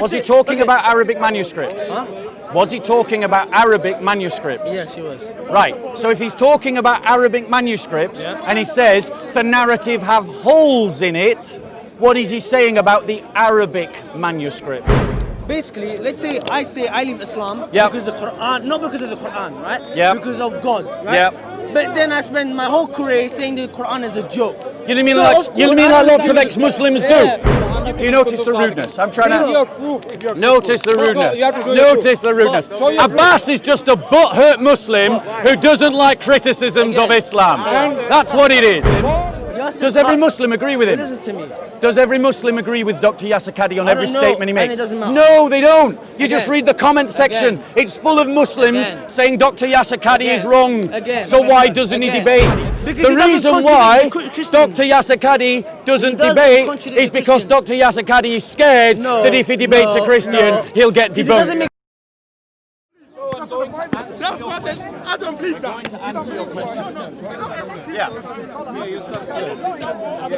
Was he talking about Arabic manuscripts? Huh? Was he talking about Arabic manuscripts? Yes, he was. Right. So if he's talking about Arabic manuscripts Yeah. and he says the narrative have holes in it, what is he saying about the Arabic manuscripts? Basically, let's say I leave Islam Yeah. because the Quran, not because of the Quran, right? Yeah. Because of God, right? Yeah. But then I spend my whole career saying the Quran is a joke. You mean So, like of you course, mean I like lots of understand ex-Muslims Yeah. do? Do you notice the rudeness? I'm trying If you to have proof, if you have notice the proof. rudeness. You have to show your Notice proof. the rudeness. Show your Abbas is just a butthurt Muslim who doesn't like criticisms of Islam. That's what it is. Yasser Does every Qadhi- Muslim agree with him? Listen to me. Does every Muslim agree with Dr. Yasser Qadhi on I every don't know, statement he and makes? it doesn't matter. No, they don't. You just Again. read the comment section. Again. It's full of Muslims Again. saying Dr. Yasser Qadhi is Again. wrong. Again. So why doesn't he Again. debate? Because The he doesn't reason contradict why the Christians. Dr. Yasser Qadhi doesn't He doesn't debate contradict is the because Christians. Dr. Yasser Qadhi is scared No, that if he debates a no, Christian, no. he'll get It doesn't debunked. make I don't believe that.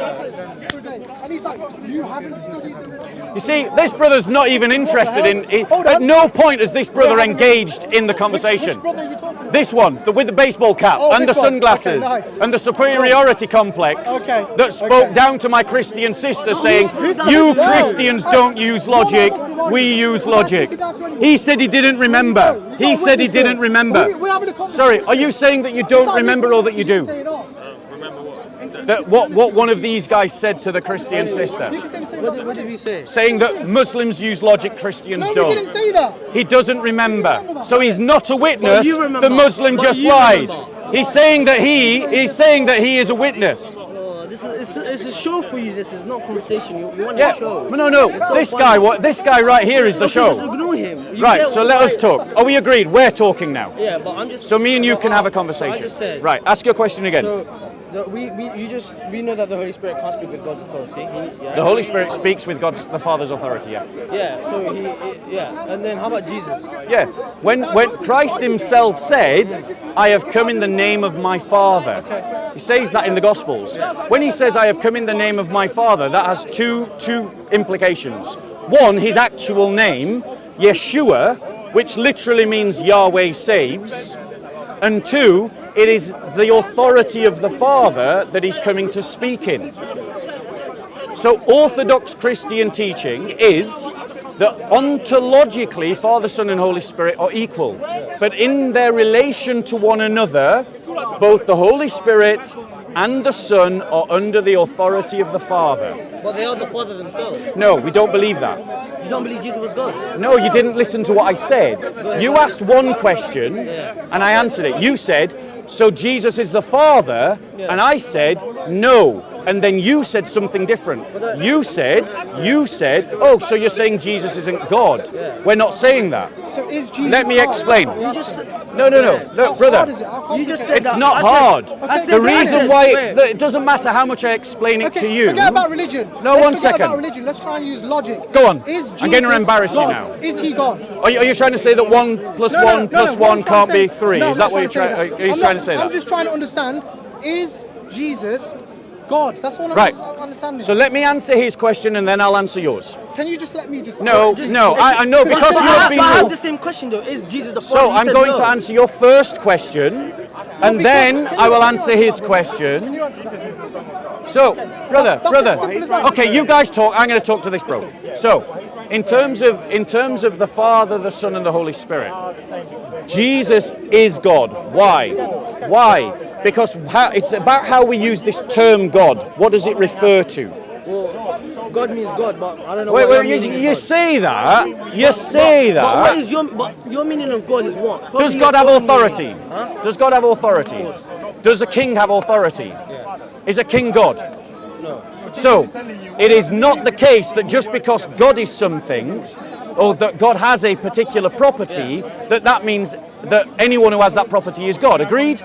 And he's like, you haven't studied the You see, this brother's not even interested in. At no point has this brother engaged in the conversation. Which brother are you talking about? This one, with the baseball cap Oh, and the this one. sunglasses Okay, nice. and the superiority complex Okay, that spoke okay. down to my Christian sister saying, who's- you no. Christians don't use logic, we use logic. He said he didn't remember. He said he didn't remember. We're having a conversation. Sorry, are you saying that you don't remember or that you do? That what one of these guys said to the Christian sister? What did we say? Saying that Muslims use logic, Christians No, we don't. didn't say that. He doesn't remember. So he's not a witness. But you remember. The Muslim But just you lied. remember. He's saying that he is a witness. Oh, it's a show for you. This is not conversation. You want Yeah. a show. No. It's so This funny. guy, this guy right here is the Okay, just show. ignore him. You Right. get So let why- us talk. Are we agreed? We're talking now. Yeah, but I'm just. So me and you but can have a I conversation. just said. Right. Ask your question again. So, we know that the Holy Spirit can't speak with God's authority. Yeah. The Holy Spirit speaks with God's the Father's authority. Yeah. Yeah. So yeah. And then how about Jesus? Yeah. When Christ himself said, I have come in the name of my Father. He says that in the Gospels. When he says, I have come in the name of my Father, that has two implications. One, his actual name, Yeshua, which literally means Yahweh saves. And two, it is the authority of the Father that he's coming to speak in. So Orthodox Christian teaching is that ontologically Father, Son and Holy Spirit are equal. But in their relation to one another, both the Holy Spirit and the Son are under the authority of the Father. But they are the Father themselves. No, we don't believe that. You don't believe Jesus was God? No, you didn't listen to what I said. You asked one question and I answered it. You said, so Jesus is the Father, and I said, no. And then you said something different. You said, oh, so you're saying Jesus isn't God. We're not saying that. So is Jesus Let me God? explain. You just No, How brother. hard is it? How You complicated? just said It's that. not I said- hard. I said The that. reason why it doesn't matter how much I explain it Okay, to you. forget about religion. No, Let's one forget second. about religion. Let's try and use logic. Go on. Is Jesus I'm going to embarrass you God? now. Is he God? Are you trying to say that 1 plus 1 plus 1 can't be 3? No, Is I'm that what you're not trying trying? to Are you say trying to say I'm that? just trying to understand, is Jesus God? That's all I'm Right. understanding. So let me answer his question and then I'll answer yours. Can you just let me just... No, I know because But you're I being have rude. the same question though. Is Jesus the Father? So You I'm said going no. to answer your first question and then I will answer his question. So, brother, okay, you guys talk. I'm going to talk to this bro. So, in terms of the Father, the Son, and the Holy Spirit, Jesus is God. Why? Why? Because it's about how we use this term God. What does it refer to? Well, God means God, but I don't know. Wait, what wait, your meaning you is God. say that. You say But what that. is your meaning of God is what? Probably Does God your have own authority? meaning. Huh? Does God have authority? Does a king have authority? Is a king God? No. So, it is not the case that just because God is something, or that God has a particular property, that means that anyone who has that property is God. Agreed?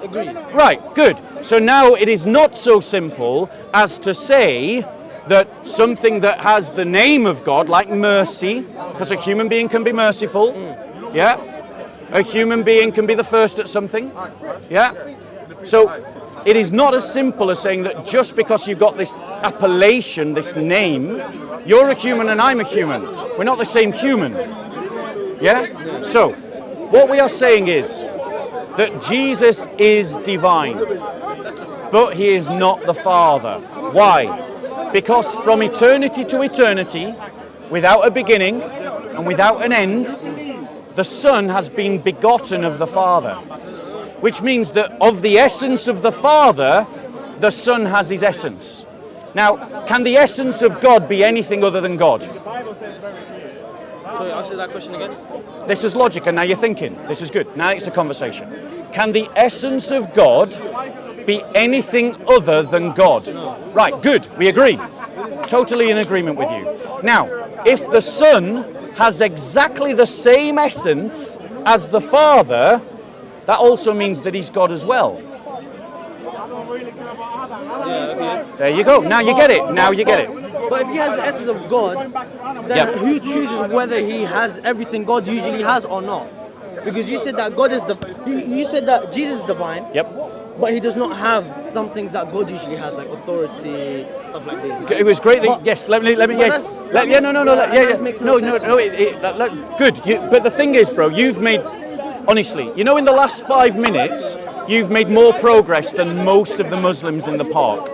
Agreed. Right, good. So now it is not so simple as to say that something that has the name of God, like mercy, because a human being can be merciful, yeah? A human being can be the first at something, yeah? So it is not as simple as saying that just because you've got this appellation, this name, you're a human and I'm a human. We're not the same human. Yeah? So, what we are saying is that Jesus is divine, but he is not the Father. Why? Because from eternity to eternity, without a beginning and without an end, the Son has been begotten of the Father. Which means that of the essence of the Father, the Son has his essence. Now, can the essence of God be anything other than God? Sorry, answer that question again. This is logic, and now you're thinking. This is good. Now it's a conversation. Can the essence of God be anything other than God? Right, good. We agree. Totally in agreement with you. Now, if the Son has exactly the same essence as the Father, that also means that he's God as well. There you go. Now you get it. Now you get it. But if he has the essence of God, then Yep. who chooses whether he has everything God usually has or not? Because you said that God is you said that Jesus is divine, Yep. but he does not have some things that God usually has, like authority, stuff like this. It was great that But- yes. Let me but yes. that Yeah. No. makes- Yeah. that makes No. no sense. Good. But the thing is, bro, you've made honestly. You know, in the last 5 minutes, you've made more progress than most of the Muslims in the park,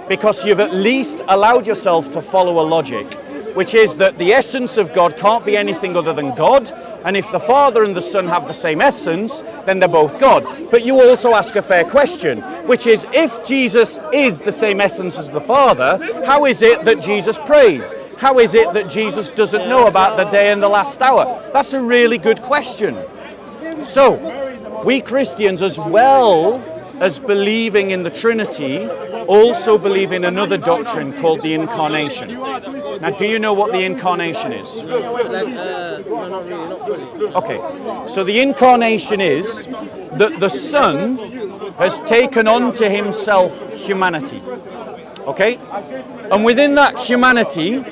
because you've at least allowed yourself to follow a logic, which is that the essence of God can't be anything other than God, and if the Father and the Son have the same essence, then they're both God. But you also ask a fair question, which is, if Jesus is the same essence as the Father, how is it that Jesus prays? How is it that Jesus doesn't know about the day and the last hour? That's a really good question. So, we Christians, as well as believing in the Trinity, also believe in another doctrine called the Incarnation. Now, do you know what the Incarnation is? No, not really, not fully. Okay, so the Incarnation is that the Son has taken unto himself humanity. Okay? And within that humanity,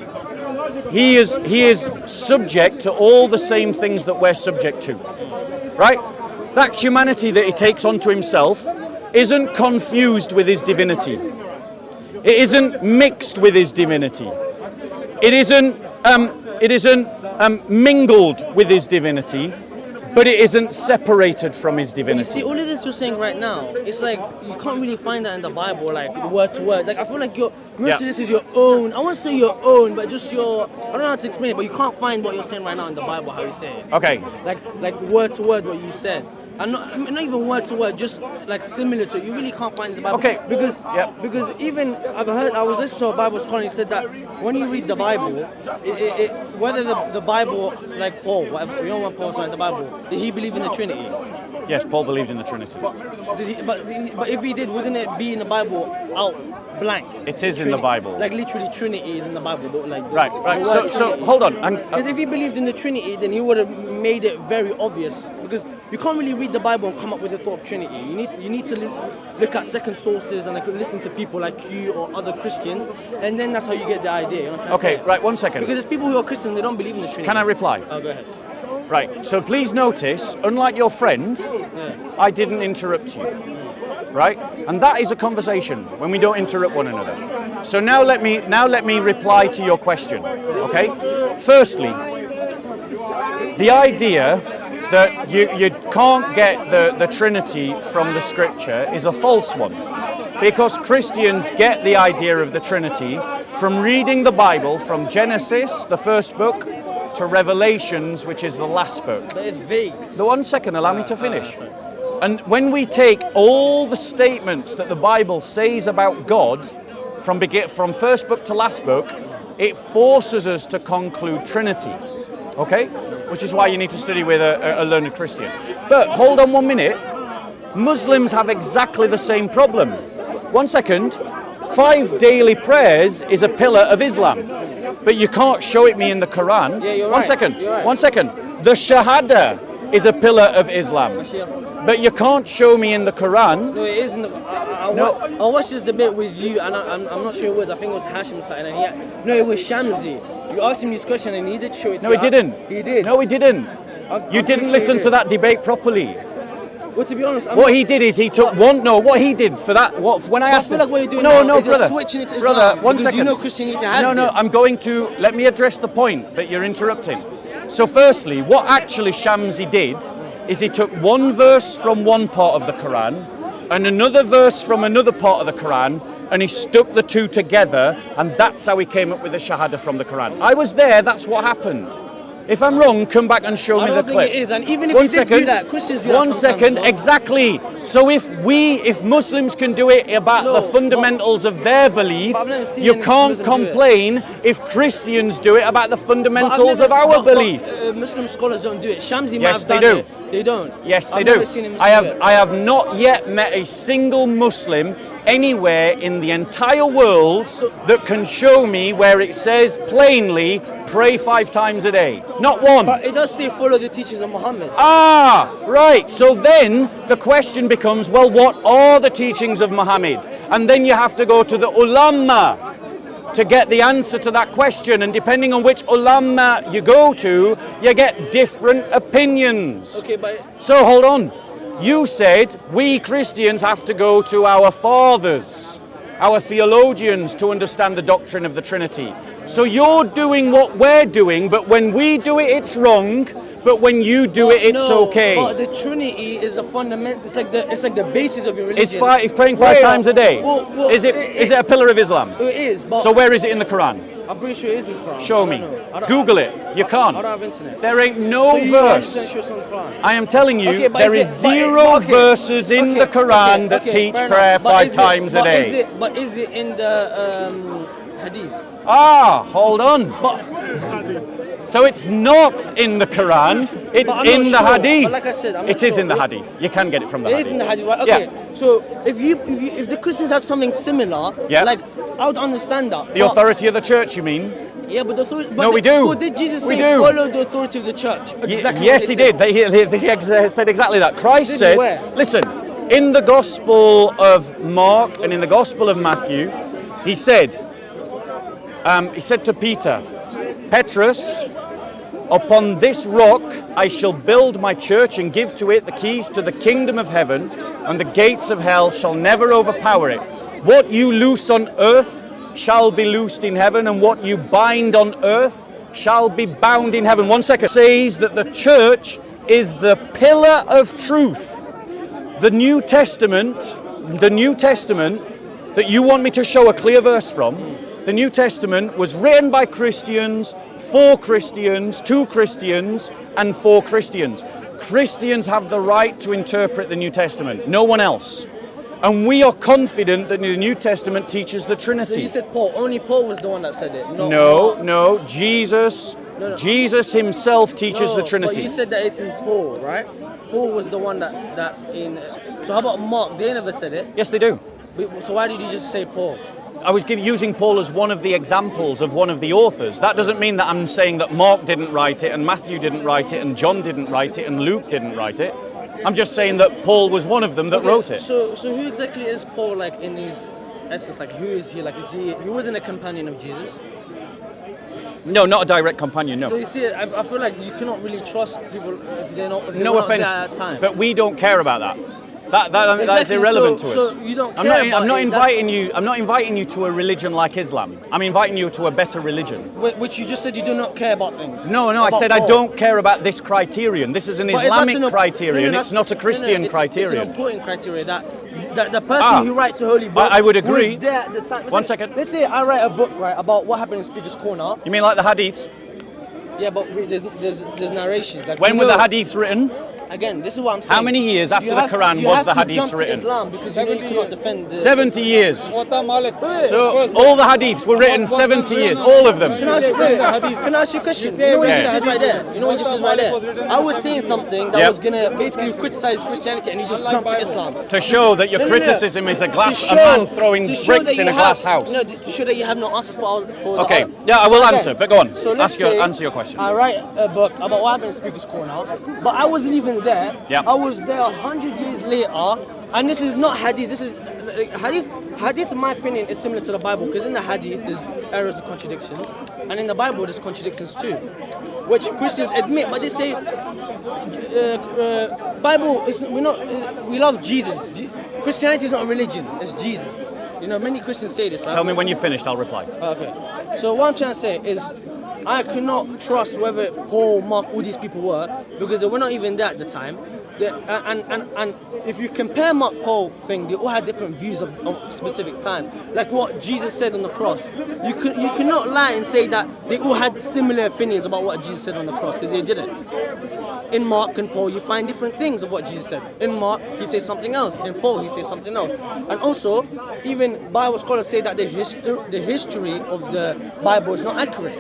he is subject to all the same things that we're subject to. Right? That humanity that he takes onto himself isn't confused with his divinity. It isn't mixed with his divinity. It isn't mingled with his divinity, but it isn't separated from his You divinity. see, all of this you're saying right now, it's like you can't really find that in the Bible, like word to word. Like I feel like most of this is your own. I won't say your own, but just your. I don't know how to explain it, but you can't find what you're saying right now in the Bible. How you say it? Okay, Like word to word what you said. And not even word to word, just like similar to it. You really can't find it in the Bible. Okay. Because even I was listening to a Bible scholar, and he said that when you read the Bible, whether the Bible, like Paul, whatever, you know what Paul said in the Bible, did he believe in the Trinity? yes, Paul believed in the Trinity. But if he did, wouldn't it be in the Bible out blank? It is in the Bible. Like literally Trinity is in the Bible. Like Right. the So word so Trinity. hold on. Because if he believed in the Trinity, then he would have made it very obvious. Because you can't really read the Bible and come up with the thought of Trinity. You need to look at second sources and like listen to people like you or other Christians, and then that's how you get the idea. You know what I'm trying to Okay, say? right. 1 second. Because there's people who are Christian, they don't believe in the Trinity. Can I reply? Oh, go ahead. Right. So please notice, unlike your friend, I didn't interrupt you. Right? And that is a conversation when we don't interrupt one another. So now let me reply to your question. Okay? Firstly, the idea that you can't get the Trinity from the Scripture is a false one, because Christians get the idea of the Trinity from reading the Bible from Genesis, the first book, to Revelations, which is the last book. But it's vague. The 1 second, allow me to finish. And when we take all the statements that the Bible says about God, from first book to last book, it forces us to conclude Trinity. Okay? Which is why you need to study with a learned Christian. But hold on 1 minute. Muslims have exactly the same problem. 1 second. 5 daily prayers is a pillar of Islam. But you can't show it me in the Quran. Yeah, you're One right. second. You're right. 1 second. The Shahada is a pillar of Islam. But you can't show me in the Quran. No, it isn't. I watched this debate with you, and I'm not sure it was. I think it was Hashim something. And no, it was Shamsi. You asked him this question, and he did show it. No, to he you. didn't. He did. No, he didn't. I'm You pretty didn't sure listen he to did. that debate properly. Well, to be honest, What he did is he took one. No, what he did for that. What when I I asked feel him. like what you're doing no, now no, is you're brother. switching it to brother, Islam, one because second. you know Christianity has No, this. I'm going to let me address the point that you're interrupting. So, firstly, what actually Shamsi did is he took one verse from one part of the Quran and another verse from another part of the Quran, and he stuck the two together, and that's how he came up with the Shahada from the Quran. I was there. That's what happened. If I'm wrong, come back and show I me the don't think clip. it is, and even if One you did do second. that, Christians do that One sometimes, second, bro. exactly. So if Muslims can do it about No, the but- fundamentals of their belief, but I've never seen you any can't Muslim do it. complain if Christians do it about the But I've fundamentals never of our but- belief. Muslim scholars don't do it. Shamsi might Yes, have they done do. it. They don't. Yes, they I've do. Never seen a Muslim I have do it. I have not yet met a single Muslim anywhere in the entire world that can show me where it says plainly pray 5 times a day. Not one. But it does say follow the teachings of Muhammad. Ah, right. So then the question becomes, well, what are the teachings of Muhammad? And then you have to go to the ulama to get the answer to that question. And depending on which ulama you go to, you get different opinions. Okay, but So hold on. You said we Christians have to go to our fathers, our theologians, to understand the doctrine of the Trinity. So you're doing what we're doing, but when we do it, it's wrong. But when you do it, it's no, okay. But the Trinity is a fundamental. It's like the basis of your religion. It's praying 5 Where- times a day. Well, is it a pillar of Islam? It is. But So where is it in the Quran? I'm pretty sure it is in the Quran. Show I me. don't know. Google it. You can't. I don't have internet. There ain't no So you verse. 100% sure it's on the Quran. I am telling you, Okay, but there is is it- but- zero but okay, verses in okay, the Quran okay, that okay, teach fair prayer enough. But 5 is it- times a but day. But is it in the hadith? Ah, hold on. But So it's not in the Quran, it's But I'm in not the sure. hadith. But like I said, I'm not It is sure. in the hadith. You can get it from the it hadith. is in the hadith, right? Okay. Yeah. So if the Christians had something similar, Yeah. like I would understand that. The But- authority of the church, you mean? Yeah, but the authority. But No, we do. But did Jesus We say do. follow the authority of the church? Exactly. Yes, what he said. did. He said exactly that. Christ Did he? said, Where? listen, in the Gospel of Mark and in the Gospel of Matthew, he said to Peter, Petrus, upon this rock I shall build my church and give to it the keys to the kingdom of heaven, and the gates of hell shall never overpower it. What you loose on earth shall be loosed in heaven, and what you bind on earth shall be bound in heaven. 1 second. It says that the church is the pillar of truth. The New Testament that you want me to show a clear verse from, the New Testament was written by Christians, for Christians, to Christians, and for Christians. Christians have the right to interpret the New Testament, no one else. And we are confident that the New Testament teaches the So Trinity. you said Paul. Only Paul was the one that said it. No, Jesus. No. Jesus himself teaches No, the But Trinity. you said that it's in Paul, right? Paul was the one that in. So how about Mark? They never said it. Yes, they do. So why did you just say Paul? I was using Paul as one of the examples of one of the authors. That doesn't mean that I'm saying that Mark didn't write it, and Matthew didn't write it, and John didn't write it, and Luke didn't write it. I'm just saying that Paul was one of them that Okay, wrote it. So who exactly is Paul, like, in his essence? Like, who is he? Like, he wasn't a companion of Jesus? No, not a direct companion, no. So you see, I feel like you cannot really trust people if they're not. If they No were not offense, there at that time. but we don't care about that. That's Exactly, irrelevant so- to us. so you don't I'm care not. about I'm not it, inviting you. I'm not inviting you to a religion like Islam. I'm inviting you to a better religion. Which you just said you do not care about things. No, I About said I Paul. don't care about this criterion. This is an But if that's Islamic an op- criterion. no, It's not a Christian it's criterion. an important criteria that the person who writes the holy book. I would agree. Was there at the time. One second. Let's say I write a book, right, about what happened in Speaker's Corner. You mean like the hadiths? Yeah, but there's narrations. Like, When you were the know- hadiths written? Again, this is what I'm saying. How many years after You the have- Quran you was have the to hadiths jump to written? Islam because you know you cannot defend the 70 years. So So all the hadiths were written 70 years, all of them. Can I ask you, can I ask you a question? You know what you Yeah. just did right there? You know what you just did right there? I was saying something that Yep. was gonna basically criticize Christianity, and you just jumped to Islam. To show that your No, no, no. criticism is a glass, To a man show- throwing to show bricks that in you a glass have- house. No, to show that you have no answers for the Okay, other. yeah, I will again, answer, but go on. So let's Answer your question. I write a book about what happened in Speaker's Corner, but I wasn't even there. Yeah. I was there 100 years later, and this is not hadith. This is hadith. Hadith, in my opinion, is similar to the Bible because in the hadith there's errors and contradictions, and in the Bible there's contradictions too, which Christians admit, but they say Bible is we're not. We love Jesus. Christianity is not a religion. It's Jesus. You know, many Christians say this. Right? Tell me when you're finished, I'll reply. Okay. So what I'm trying to say is, I cannot trust whether Paul, Mark, all these people were, because they were not even there at the time. And if you compare Mark, Paul thing, they all had different views of specific time. Like what Jesus said on the cross. You cannot lie and say that they all had similar opinions about what Jesus said on the cross, because they didn't. In Mark and Paul, you find different things of what Jesus said. In Mark, he says something else. In Paul, he says something else. And also, even Bible scholars say that the history of the Bible is not accurate.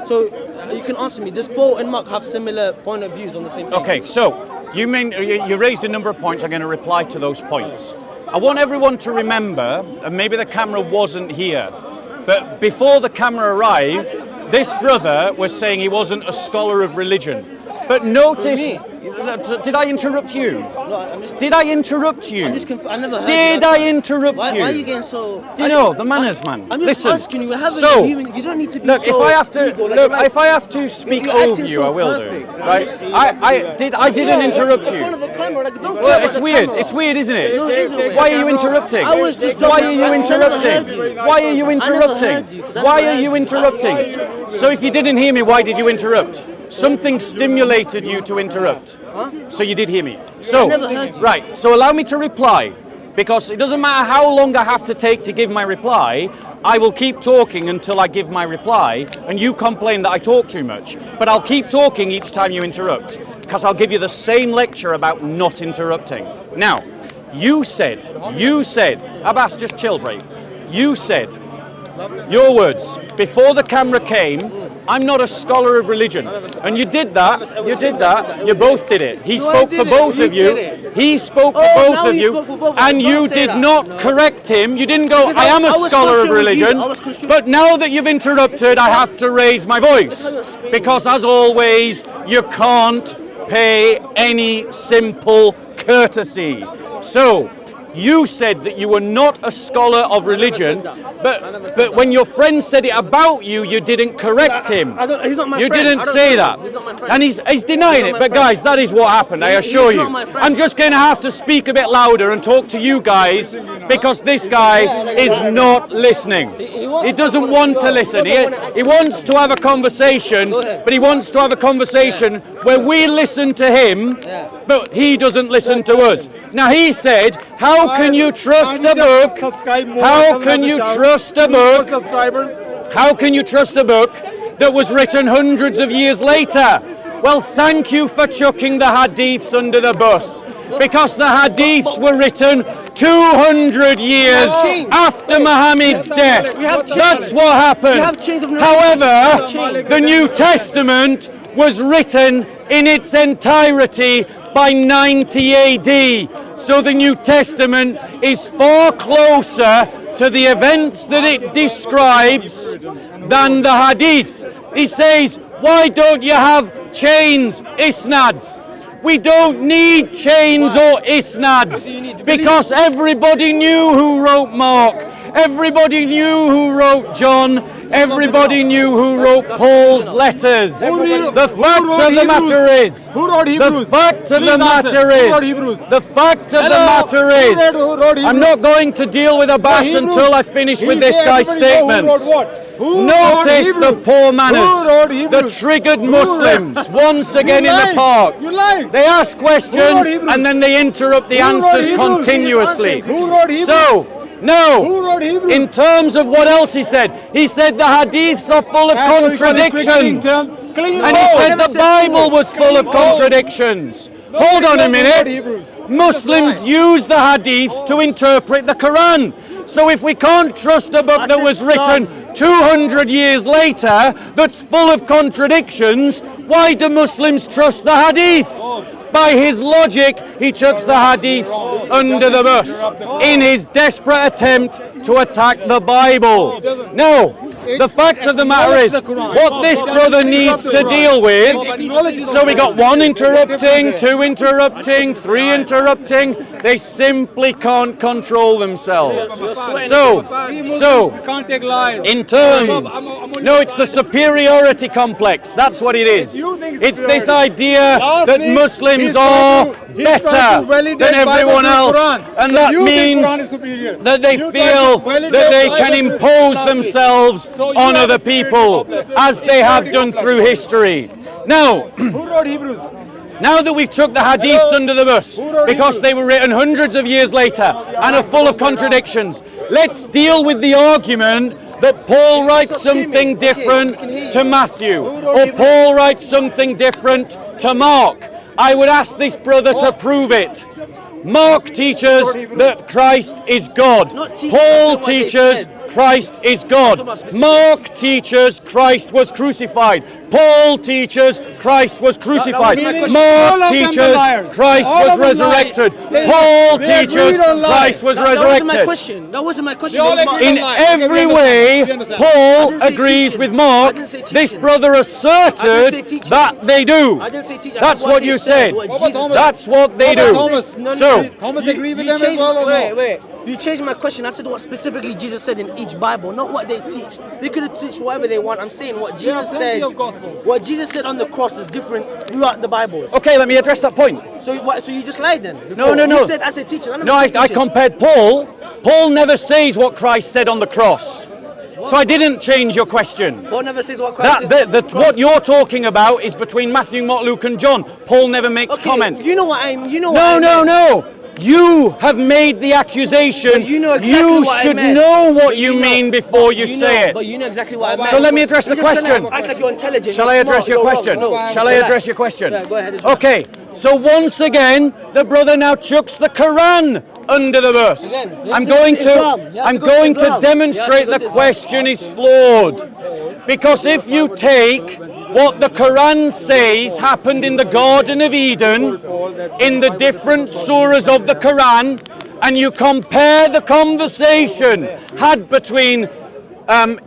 So you can answer me. Does Paul and Mark have similar point of views on the same thing? Okay, so you raised a number of points. I'm going to reply to those points. I want everyone to remember, and maybe the camera wasn't here, but before the camera arrived, this brother was saying he wasn't a scholar of religion. But notice, did I interrupt you? No, Did I interrupt you? I never heard Did that. I interrupt you? Why are you getting so? Do you know the manners, man? I'm just Listen. asking you. So, You don't need to be look, so if I have to ego, if I have to speak you're over acting you, so I will perfect. do. Right? I didn't interrupt In front of you. the camera, like, don't care Well, about it's the weird. camera. It's weird, isn't it? No, it isn't weird. Why are you interrupting? I was just Why are joking. you I never interrupting? heard you. Why are you I never interrupting? heard you, 'cause I Why never are you heard you. interrupting? So if you didn't hear me, why did you interrupt? Something stimulated you to interrupt. So you did hear me. So, never heard you. right. So allow me to reply, because it doesn't matter how long I have to take to give my reply. I will keep talking until I give my reply, and you complain that I talk too much. But I'll keep talking each time you interrupt, because I'll give you the same lecture about not interrupting. Now, you said, Abbas, just chill, break. You said, your words, before the camera came, I'm not a scholar of religion. And you did that, you both did it. He No, I spoke for didn't. both You of you. said it. He spoke for Oh, both now of he you, spoke for both of and us. you Don't say did that. not No. correct him. You didn't go, Because I am a I was scholar of questioning you. religion, I was questioning- but now that you've interrupted, I have to raise my voice. Because as always, you can't pay any simple courtesy. So, you said that you were not a scholar of religion, but when your friend said it about you, you didn't correct him. He's not my You friend. didn't I don't say know that. him. He's not my friend. And he's denying He's it. not my But friend. guys, that is what happened, I assure He's you. not my friend. I'm just going to have to speak a bit louder and talk to you guys, because this guy is not listening. He doesn't want to listen. He wants to have a conversation, but he wants to have a conversation where we listen to him, but he doesn't listen to us. Now he said, how can you trust a book? How can you trust a book? How can you trust a book that was written hundreds of years later? Well, thank you for chucking the hadiths under the bus, because the hadiths were written 200 years after Muhammad's death. That's what happened. However, the New Testament was written in its entirety by 90 AD. So the New Testament is far closer to the events that it describes than the hadiths. He says, why don't you have chains, isnads? We don't need chains or isnads, because everybody knew who wrote Mark, everybody knew who wrote John, everybody knew who wrote Paul's letters. The fact of the matter is, the fact of the matter is, the fact of the matter is, I'm not going to deal with Abbas until I finish with this guy's statement. Notice the poor manners, the triggered Muslims once again in the park. They ask questions and then they interrupt the answers continuously. So, no, in terms of what else he said the hadiths are full of contradictions. And he said the Bible was full of contradictions. Hold on a minute. Muslims use the hadiths to interpret the Quran. So if we can't trust a book that was written 200 years later that's full of contradictions, why do Muslims trust the hadiths? By his logic, he chucks the hadiths under the bus in his desperate attempt to attack the Bible. No, The fact of the matter is, what this brother needs to deal with, so we got one interrupting, two interrupting, three interrupting, they simply can't control themselves. So, Can't take lies. in terms, no, it's the superiority complex, that's what it is. It's this idea that Muslims are better than everyone else, and that means that they feel that they can impose themselves on other people, as they have done through history. Now, Who wrote Hebrews? now that we've took the hadiths under the bus, because they were written hundreds of years later and are full of contradictions, let's deal with the argument that Paul writes something different to Matthew, or Paul writes something different to Mark. I would ask this brother to prove it. Mark teaches that Christ is God. Paul teaches Christ is God. Mark teaches Christ was crucified. Paul teaches Christ was crucified. Mark teaches Christ was resurrected. Paul teaches Christ was That wasn't my resurrected. question. That wasn't my question. In every way, Paul agrees with Mark. This brother asserted that they do. I didn't say teaching. That's what you said. Thomas. That's what they do. Thomas. So, Thomas agree with You them as changed- well or no? Wait. You changed my question. I said what specifically Jesus said in each Bible, not what they teach. They could have teach whatever they want. I'm saying what Jesus plenty said. of Gospels. What Jesus said on the cross is different throughout the Bibles. okay, let me address that point. So what? So you just lied then? No. You said as a teacher. No, I compared Paul. Paul never says what Christ said on the cross. So I didn't change your question. Paul never says what Christ says. What you're talking about is between Matthew, Mark, Luke, and John. Paul never makes Okay, comment. You know what I'm. You know what I No. meant. You have made the accusation. But you know exactly You what I should meant. know what But you know- mean before you but say know, it. But you know exactly what I meant. So let me address the You're just trying to question. Act like you're intelligent. Shall you're I address smart, your you're wrong. question? No, Shall I relax. address your question? Yeah, go ahead. Okay, so once again, the brother now chucks the Quran under the bus. Again, you have I'm to go going to Islam. to You have I'm to go to going to Islam. demonstrate You have to go the to Islam. question is flawed. Because if you take what the Quran says happened in the Garden of Eden in the different surahs of the Quran, and you compare the conversation had between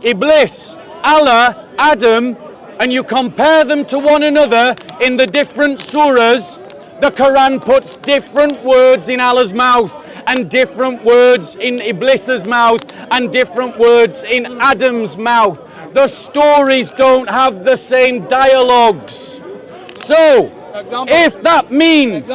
Iblis, Allah, Adam, and you compare them to one another in the different surahs, the Quran puts different words in Allah's mouth, and different words in Iblis's mouth, and different words in Adam's mouth. The stories don't have the same dialogues. So, if that means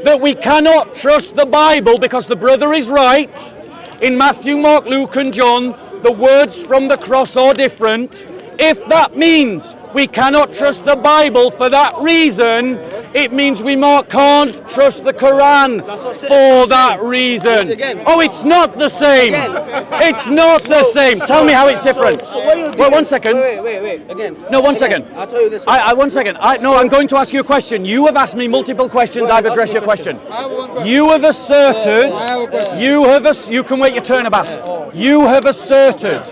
that we cannot trust the Bible because the brother is right, in Matthew, Mark, Luke, and John, the words from the cross are different. If that means we cannot trust the Bible for that reason, it means we can't trust the Quran for that reason. Oh, it's not the same. It's not the same. Tell me how it's different. So what you're Wait, doing- 1 second. Wait. Again. No, 1 second. I'll tell you this. 1 second. I'm going to ask you a question. You have asked me multiple questions. I've addressed your question. You have asserted. You can wait your turn, Abbas. You have asserted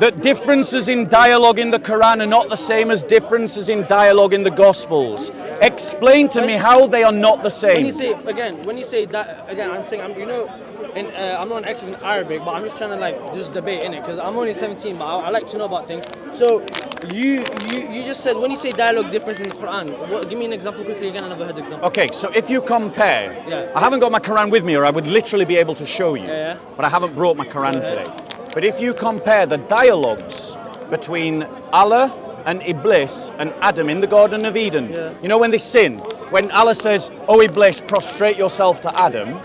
that differences in dialogue in the Quran are not the same as differences in dialogue in the Gospels. Explain to me how they are not the When you same. say that again, I'm saying I'm not an expert in Arabic, but I'm just trying to just debate in it because I'm only 17, but I like to know about things. So you just said when you say dialogue difference in the Quran, give me an example quickly again. I never heard the example. Okay, so if you compare, Yeah. I haven't got my Quran with me, or I would literally be able to show you, Yeah. but I haven't brought my Quran today. But if you compare the dialogues between Allah and Iblis and Adam in the Garden of Eden, you know when they sin, when Allah says, "Oh Iblis, prostrate yourself to Adam,"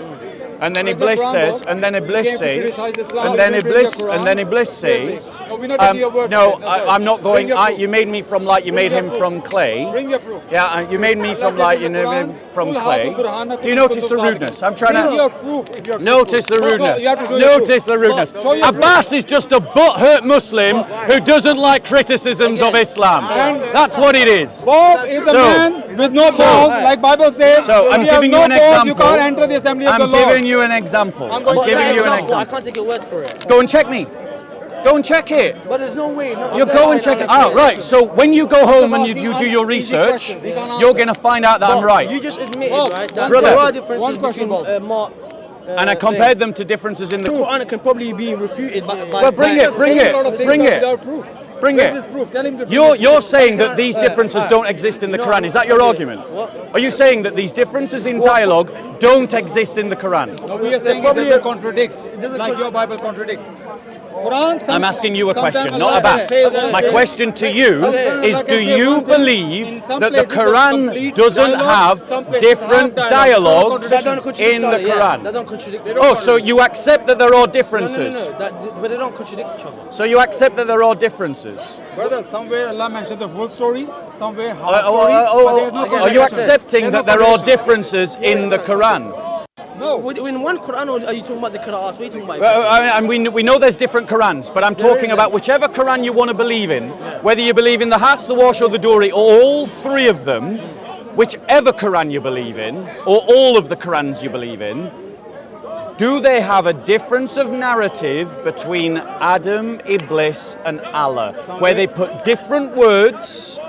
and then Where's the Iblis Quran, says, though? and then You Iblis came to says, criticize Islam, and you then didn't bring the Iblis, Quran. and then Iblis says, No, we're not taking your word for no, it. That's all. I'm not Bring going. your proof. You made me from like you Bring made your him proof. from clay. Bring your proof. Yeah, you made me from Allah like says in the Quran, from "Qul clay. hatu burhanakum Do you in notice the kuntum rudeness? I'm trying Bring to. your proof if you're Notice the truthful. rudeness. You have to show your Notice proof. the rudeness. Show your Abbas is just a butthurt Muslim who doesn't like criticisms of Islam. That's what it is. Bob is a So- man with no balls, like Bible says. So I'm If you have giving no you an balls, example. You can't enter the assembly of the I'm Lord. giving you an example. I'm going to giving you an I example. can't take your word for it. Go and check me. Go and check it. But there's no way. No, You go and check it out. Right. So when you go home and you do your research, you're going to find out that I'm right. You just admitted, Bob, right? That brother. there are differences One question, between Bob. Mark and I compared them to differences in the The Quran can probably be refuted by. Well, bring it, bring Saying a lot of it, things bring but it. without proof. Bring Where's it. his proof? Tell him to bring You're, his you're proof. saying that these differences don't exist in the Quran. Is that your argument? Are you saying that these differences in dialogue don't exist in the Quran? No, we are saying it doesn't contradict, like your Bible contradict. Quran, I'm asking you a question, sometimes not Allah Abbas. can say one My thing. question to you Sometimes is, Allah do can say you one thing. believe In some that the places it's Quran complete doesn't dialogue, have some places different have dialogues That don't contradict in each the other, yeah. Quran? That don't contradict. Oh, so you accept that there are No, differences? but they don't contradict each other. So you accept that there are differences? Brother, somewhere Allah mentioned the full story, somewhere half Oh, story, but there's no are you contradiction. accepting There's that no there are contradiction. differences in the Quran? No. In one Quran, or are you talking about the Qira'at? What are you talking about? And we know there's different Qurans, but I'm talking about whichever Quran you want to believe in, whether you believe in the Hafs, the Warsh, or the Duri, or all three of them, whichever Quran you believe in, or all of the Qurans you believe in, do they have a difference of narrative between Adam, Iblis, and Allah, where they put different words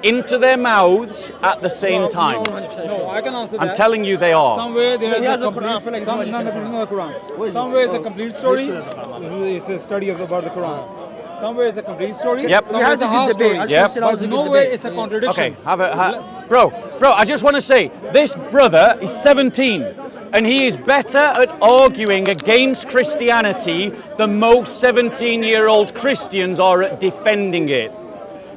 into their mouths at the same time? 100% No, sure. I can answer that. I'm telling you they are. Somewhere there is He has a a Quran, I feel like complete. it's No, much this is not the Quran. What is it? Somewhere is a complete story. This is the Quran. This is a study about the Quran. Somewhere is a complete story. Yep. Somewhere We is had a a good half debate. story. I just Yep. said that was But a good nowhere debate. is a contradiction. Okay, bro, I just want to say, this brother is 17 and he is better at arguing against Christianity than most 17-year-old Christians are at defending it.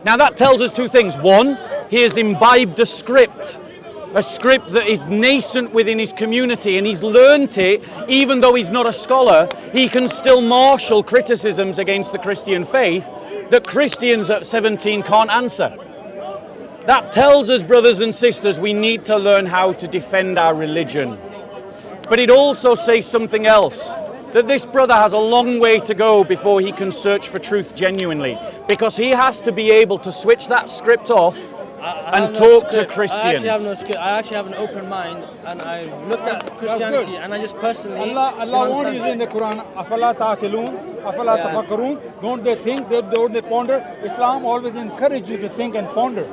Now that tells us two things. One, he has imbibed a script that is nascent within his community, and he's learnt it. Even though he's not a scholar, he can still marshal criticisms against the Christian faith that Christians at 17 can't answer. That tells us, brothers and sisters, we need to learn how to defend our religion. But it also says something else, that this brother has a long way to go before he can search for truth genuinely, because he has to be able to switch that script off and talk to Christians. I actually have no script. I actually have an open mind, and I looked at Christianity, and I just personally. Allah won't use it in the Quran. Afala ta'qilun, afala tafakkarun. Don't they think? Don't they ponder? Islam always encourages you to think and ponder.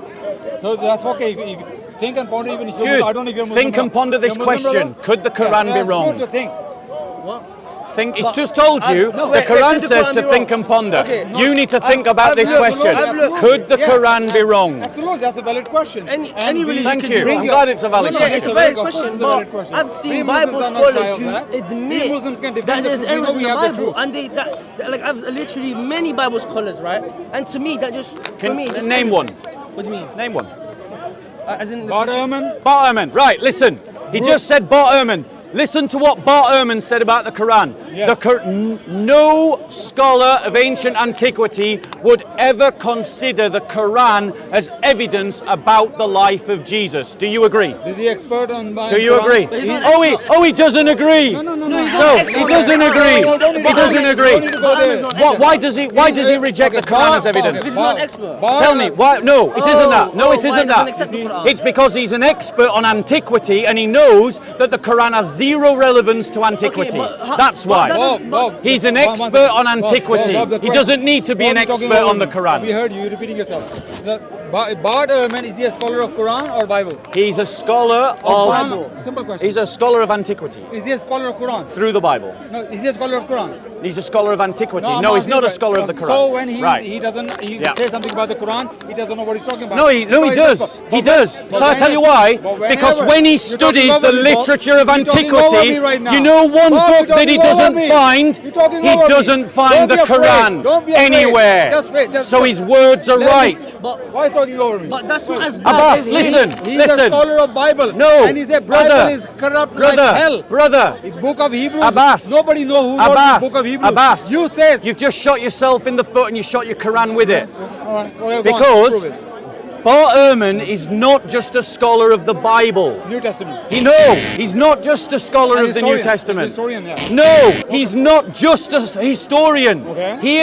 So that's okay. If you think and ponder, even if you're Good. Muslim, I don't know if you're Muslim. Think and ponder this You're Muslim, question. brother? Could the Quran be it's wrong? good to think. What? It's just told you, no, the wait, Quran could the says Quran to be think wrong? and ponder. Okay, You need to think about this question. Could the Quran be wrong? Absolutely, that's a valid question. Any religion Thank can you. be I'm wrong. glad it's a valid No, Yeah, question. it's a Of valid course question, it's a valid but question. I've We seen Muslims Bible are not shy scholars of who that. admit We Muslims can that defend the there's truth. We know errors in we the have the Bible, truth. and like I've literally many Bible scholars, right? And to me, that just for me, just Name one. What do you mean? Name one. As in the Bart Ehrman, Bart Ehrman. Right, listen. He just said Bart Ehrman. Listen to what Bart Ehrman said about the Quran. Yes. No scholar of ancient antiquity would ever consider the Quran as evidence about the life of Jesus. Do you agree? is he expert on Do you agree? But he's not an expert. He doesn't agree. No, he's No, not an he expert. doesn't agree. No, don't He need to doesn't go there. agree. Don't need to go there. What, why does he reject the Quran as evidence? He's not an expert. Tell me, why? No, it isn't that. No, it why isn't doesn't that. accept the Quran? It's because he's an expert on antiquity and he knows that the Quran has zero relevance to antiquity. but That's but why. that doesn't- He's an Bob, one expert second. on antiquity. Bob, the He question. doesn't need to be Bob, an you're talking expert over on the me. Quran. We heard you repeating yourself. Bart Ehrman, is he a scholar of Quran or Bible? He's a scholar Bible. of. Simple question. He's a scholar of antiquity Is he a scholar of Quran? through the Bible. No, is he a scholar of Quran? He's a scholar of antiquity. I'm No, he's asking not a you, scholar of the Quran. So when Right. he doesn't, he Yeah. says something about the Quran, he doesn't know what he's talking about. No, he does. He does. So I tell you why. Because when he studies the literature of antiquity, you know one book that he doesn't find. He doesn't find the Quran anywhere. So his words are right. Why is he talking over me? But that's not as bad. Abbas, as he- listen, He's a listen. scholar of Bible. No, and he said brother, Bible is corrupt like hell. brother. The book of Hebrews. Abbas. Nobody know who wrote the book of Hebrews. Abbas, You says. you've just shot yourself in the foot and you shot your Quran with it. All right, go on, Because prove it. Bart Ehrman is not just a scholar of the Bible. New Testament. He's not just a scholar of the New Historian. Testament. He's a historian, yeah. No, he's not just a historian. Okay. He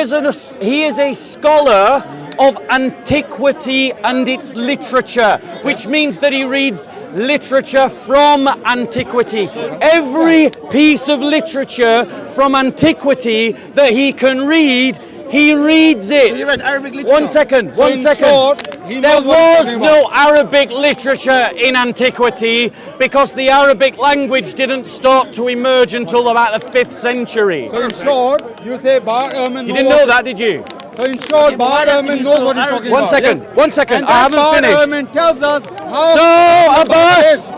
is a scholar of antiquity and its literature, which means that he reads literature from antiquity. Every piece of literature from antiquity that he can read, He reads it. you read Arabic literature? One second, So one in second. short, he There knows what he's was talking no Arabic literature in antiquity because the Arabic language didn't start to emerge until about the 5th century. So in short, you say Bar Ehrman. You didn't know that, did you? So in short, but why Bar don't Ehrman you knows so what he's arrogant? talking about. One second, And I haven't Bar finished. Ehrman tells us how. So, Abbas,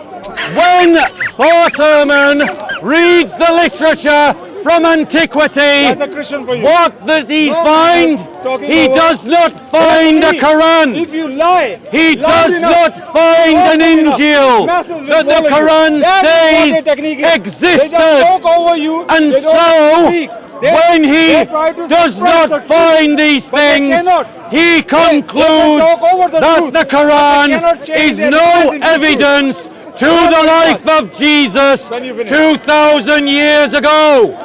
when Bart Ehrman reads the literature from antiquity, That's a Christian for you. what did he No, find? talking He about- does not find a Quran. If you lie, He loud does enough, not find an open enough, Injil masses will that the follow you. Quran That's what says their technique is. They existed. just talk over you. And they don't so, speak. They- when they he try to does suppress not the truth, find these but they things, cannot. he concludes talk over the that truth, the but they Quran cannot change is their no lies into evidence to Come the on, life Abbas. of Jesus When you finish. 2,000 years ago.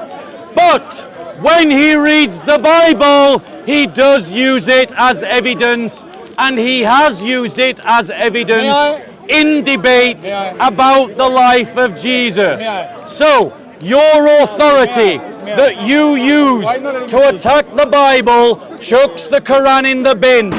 But when he reads the Bible, he does use it as evidence, and he has used it as evidence May I? in debate May I? about the life of Jesus. May I? So, your authority May I? that you use Why not let me to speak? attack the Bible chucks the Quran in the bin.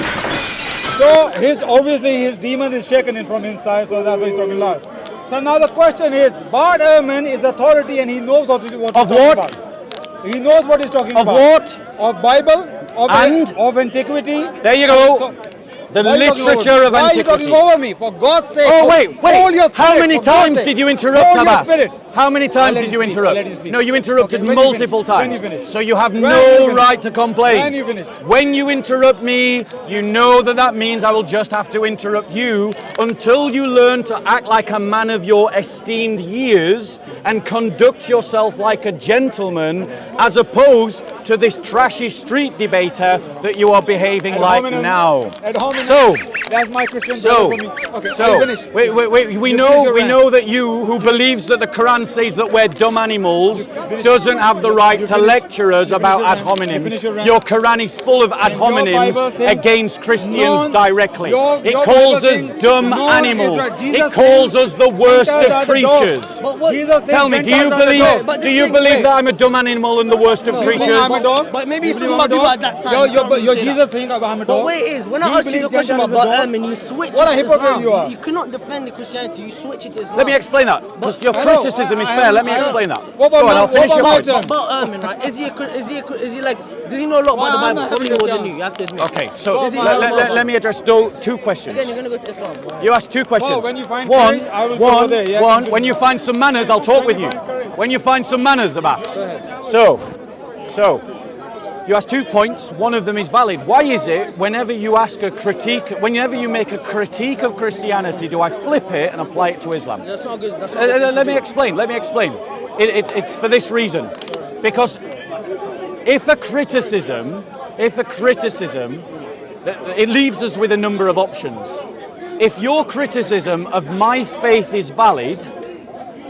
So obviously his demon is shaken in from inside, so that's why he's talking loud. So now the question is, Bart Ehrman is authority and he knows what he's Of talking what? about. He knows what he's talking Of about. what? Of Bible, And? of antiquity. There you go. So- The Why are you talking literature over of me? Why are you talking antiquity. over me? For God's sake. Oh, wait. Hold your How spirit, many for God's times sake. did you interrupt, Hold your Abbas? spirit. How many times I'll let did you you speak. interrupt? I'll let you speak. No, you interrupted Okay, when you multiple finish. When times. you finish. So you have When no you finish. right to complain. When you finish. When you interrupt me, you know that means I will just have to interrupt you until you learn to act like a man of your esteemed years and conduct yourself like a gentleman as opposed to this trashy street debater that you are behaving Ad like hominem. now. Ad hominem. So, That's my Christian So, brother for me. Okay, so finish. wait, we You finish know your we rant. know that you, who believes that the Quran says that we're dumb animals, doesn't have the right to finish- lecture us you about finish ad your rant. You hominems. finish your rant. Your Quran is full of ad And your hominems Bible thing- against Christians None- directly. your It Bible calls us thing- dumb none animals. is right. It Jesus calls said us the worst Gentiles of are the dogs. creatures. But what- Jesus said Tell me, do you Gentiles are the believe? dogs. But Do the you thing- believe wait. that I'm a dumb animal and the worst of You think creatures? I'm a dog? But maybe You it's believe talking I'm a about people dog? at that time. You can't Your say that. Jesus think I'm a dog? But wait, is when Do I you asked you the believe question Gentiles about is a dog? Ehrman, you switch What a it to hypocrite Islam. you are. You cannot defend the Christianity. You switch it to Islam. Let me explain that. Because your I know, criticism is I- fair. Let me I know. explain that. What about Go on, my- I'll finish what your about point. my turn? But Ehrman, right? Is he like? Does he know a lot Why about the I'm Bible? not Probably having more the than you. chance? You have to admit. Okay, so Well, let me address two questions. Again, you're gonna go to Islam. Right? You asked two questions. Well, when you find one, courage, I will go over there, yeah? one. When you find some manners, I'll talk with you. find courage. When you find some manners, Abbas. So, you asked 2 points. One of them is valid. Why is it whenever you make a critique of Christianity, do I flip it and apply it to Islam? That's not good. That's not good Let to me do. explain. It's for this reason, because if a criticism, it leaves us with a number of options. If your criticism of my faith is valid,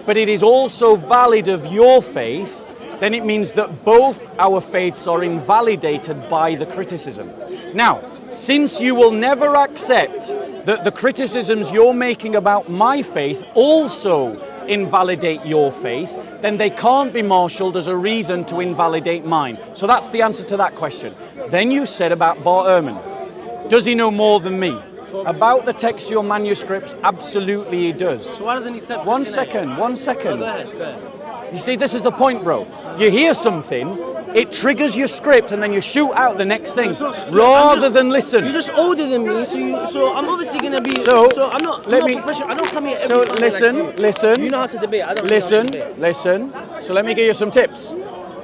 but it is also valid of your faith, then it means that both our faiths are invalidated by the criticism. Now, since you will never accept that the criticisms you're making about my faith also invalidate your faith, then they can't be marshalled as a reason to invalidate mine. So that's the answer to that question. Then you said about Bart Ehrman. Does he know more than me? About the textual manuscripts, absolutely he does. So why doesn't he accept One Christianity? second. Go ahead, fair. You see, this is the point, bro. You hear something, it triggers your script, and then you shoot out the next thing, It's not script, rather I'm just- than listen. You're just older than me, so I'm obviously gonna be. So, I'm not let me- professional. I don't come here every So Sunday listen, like you. listen. You know how to debate. I don't Listen, know how to debate. listen. So let me give you some tips.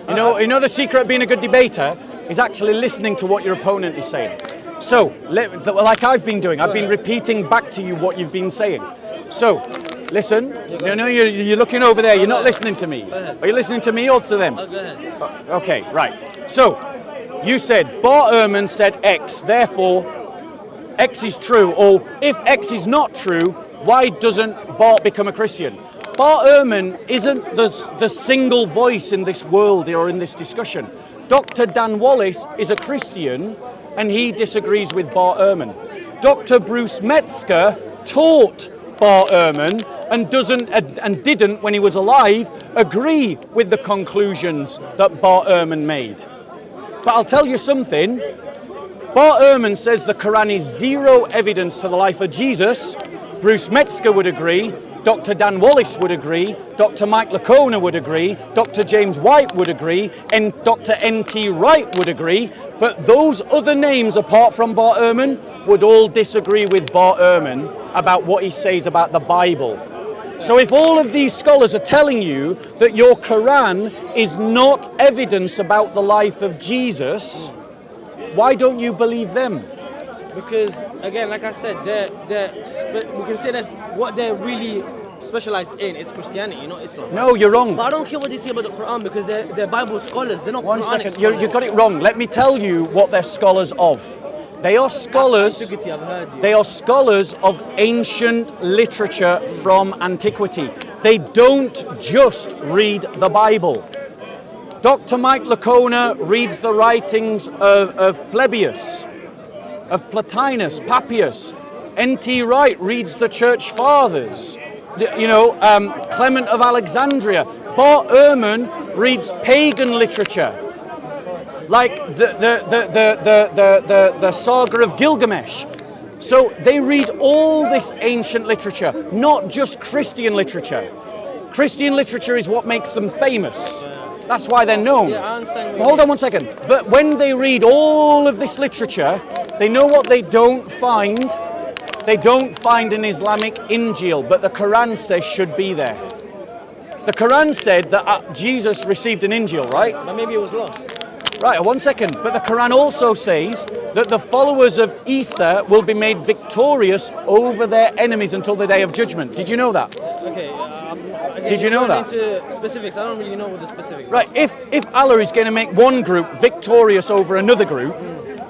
You know the secret of being a good debater is actually listening to what your opponent is saying. So, like I've been doing, I've been repeating back to you what you've been saying. So, listen. You know, you're looking over there. You're not listening to me. Are you listening to me or to them? Go ahead. Okay, right. So, you said Bart Ehrman said X, therefore X is true. Or if X is not true, why doesn't Bart become a Christian? Bart Ehrman isn't the single voice in this world or in this discussion. Dr. Dan Wallace is a Christian and he disagrees with Bart Ehrman. Dr. Bruce Metzger taught Bart Ehrman and didn't, when he was alive, agree with the conclusions that Bart Ehrman made. But I'll tell you something. Bart Ehrman says the Quran is zero evidence for the life of Jesus. Bruce Metzger would agree. Dr. Dan Wallace would agree. Dr. Mike Licona would agree. Dr. James White would agree. And Dr. N.T. Wright would agree. But those other names, apart from Bart Ehrman, would all disagree with Bart Ehrman about what he says about the Bible. So if all of these scholars are telling you that your Quran is not evidence about the life of Jesus, why don't you believe them? Because again, like I said, we can say that's what they're really specialized in is Christianity, not Islam. No, you're wrong. But I don't care what they say about the Quran because they're Bible scholars. They're not One Quranic second, scholars. you got it wrong. Let me tell you what they're scholars of. They are scholars. Antiquity, I've heard you. They are scholars of ancient literature from antiquity. They don't just read the Bible. Dr. Mike Licona reads the writings of Polybius, of Plotinus, Papias. N.T. Wright reads the Church Fathers. Clement of Alexandria. Bart Ehrman reads pagan literature, like the Saga of Gilgamesh. So they read all this ancient literature, not just Christian literature. Christian literature is what makes them famous. That's why they're known. Yeah, I understand. Well, hold on one second. But when they read all of this literature, they know what they don't find. They don't find an Islamic Injil, but the Quran says should be there. The Quran said that Jesus received an Injil, right? But maybe it was lost. Right, one second. But the Quran also says that the followers of Isa will be made victorious over their enemies until the day of judgment. Did you know that? Okay. Again, Did you know going that? Into specifics, I don't really know what the specifics. Right, if Allah is going to make one group victorious over another group,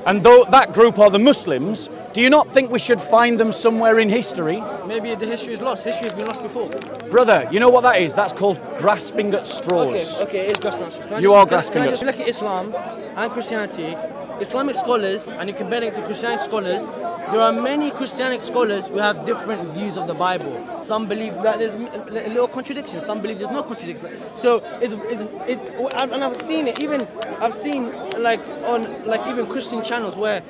and though that group are the Muslims, do you not think we should find them somewhere in history? Maybe the history is lost. History has been lost before. Brother, you know what that is? That's called grasping at straws. Okay, it's grasping at straws. You are grasping Can I at just look at Islam and Christianity? Islamic scholars, and you compare it to Christianity scholars, there are many Christianic scholars who have different views of the Bible. Some believe that there's a little contradiction. Some believe there's no contradiction. So and I've seen it. I've seen on even Christian channels where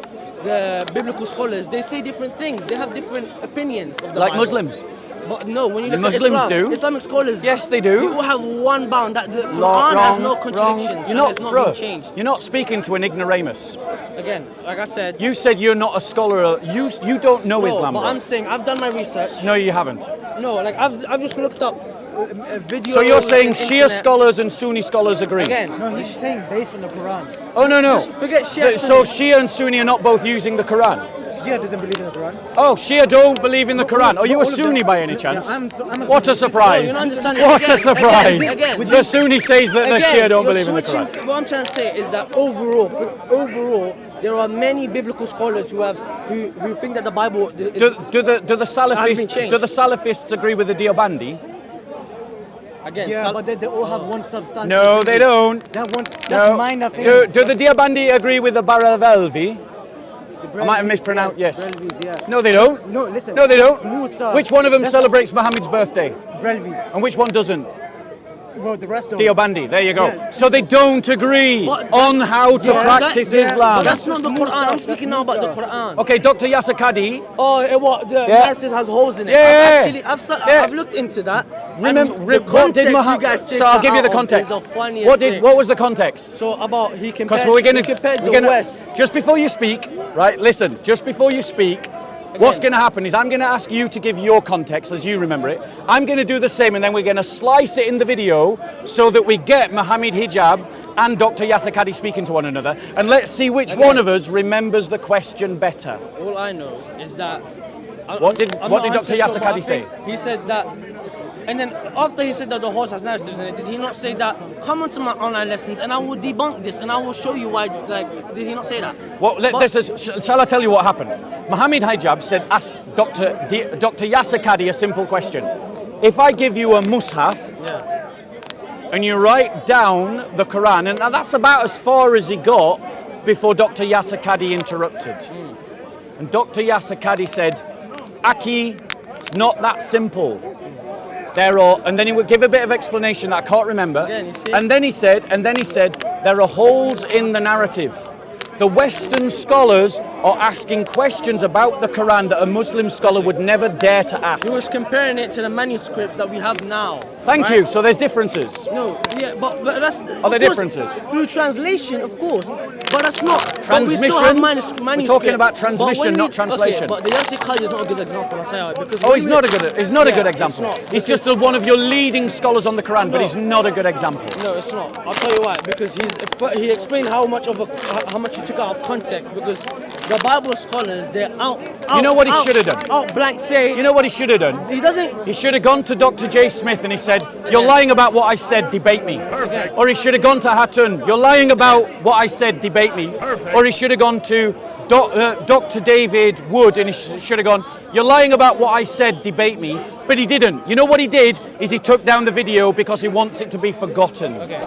the biblical scholars, they say different things. They have different opinions of the Like Bible. Muslims. But no, when you look Muslims at Islam, do. Islamic scholars, Yes, they do. You have one bound that the Quran has no contradictions. You're not, it's not bro, being changed. you're not speaking to an ignoramus. Again, like I said, You said you're not a scholar. You don't know no, Islam, but bro. I'm saying I've done my research. No, you haven't. No, like I've just looked up videos. So you're saying on the Shia internet. scholars and Sunni scholars agree? Again, No, he's saying based on the Quran. Oh, no. forget Shia. So Shia and Sunni are not both using the Quran? Shia doesn't believe in the Quran. Oh, Shia don't believe in the Quran. Are you a all of them- Sunni by any Yeah, chance? I'm a What a Sunni. surprise. you're not understanding. What a Again, surprise. again. The Sunni says that the Shia don't believe in the switching- Quran. What I'm trying to say is that overall, there are many biblical scholars who think that the Bible is, Do the been Salafists changed. do the Salafists agree with the Deobandi? again. Yeah, but they all have one substance. No, they don't. That one, that's No. minor thing. Do the Deobandi agree with the Baravelvi? I might have mispronounced. Yes. Brelvis, yeah. No, they don't. No, listen. No, they don't. Smooth stuff. Which one of them That's- celebrates Muhammad's birthday, Brelvis. and which one doesn't? Well, the rest of Deobandi. There you go. Yeah. So they don't agree But on how to yeah, practice that- yeah, Islam. but That's not the smooth Quran. stuff, I'm speaking that's now about smooth the stuff. Quran. Okay, Dr. Yasser Qadi. Oh, what the Yeah. narrative has holes in it. Yeah. I've Yeah. looked into that. Remember, and the what did context you Muhammad? guys take So I'll that give you the out of context. is the funniest thing. What was the context? So about he Because compared, we're he compared the gonna West. just before you speak, right? Listen, just before you speak, what's going to happen is I'm going to ask you to give your context as you remember it. I'm going to do the same, and then we're going to slice it in the video so that we get Mohammed Hijab and Dr. Yasser Qadi speaking to one another, and let's see which one of us remembers the question better. All I know is that. What did I'm Dr. not 100% Yasser sure, but I Qadi say? think He said that. And then after he said that the horse has narratives in it, did he not say that come onto my online lessons and I will debunk this and I will show you why? Like, did he not say that? Well, But- this is, shall I tell you what happened? Mohammed Hijab said, asked Dr. Yasser Qadi a simple question. If I give you a mushaf Yeah. and you write down the Quran, and now that's about as far as he got before Dr. Yasser Qadi interrupted. And Dr. Yasser Qadi said, Aki, it's not that simple. there are, and then he would give a bit of explanation that I can't remember. Again, you see? And then he said, there are holes in the narrative. The Western scholars are asking questions about the Quran that a Muslim scholar would never dare to He ask. was comparing it to the manuscripts that we have now. Thank right? you. So there's differences. No, yeah, but that's. Are there of course, differences? Through translation, of course, but that's not. But we Transmission? still have We're talking about But transmission, when not translation. Okay, but the Yasir Qadhi is not a good example. I'll tell you why, because Oh, when he's we- not a good. He's not a good Yeah, example. it's not, He's just one of your leading scholars on the Quran, but No. he's not a good example. No, it's not. I'll tell you why. Because he explained how much he took out of context. Because the Bible scholars, they're out. You know what he should have done? Out blank say. You know what he should have done? He doesn't. He should have gone to Dr. J. Smith and he said, "You're lying about what I said, debate me." Perfect. Or he should have gone to Hatun, "You're lying about what I said, debate me." Perfect. Or he should have gone to Dr. David Wood and he should have gone, "You're lying about what I said, debate me." But he didn't. You know what he did is he took down the video because he wants it to be forgotten. Okay.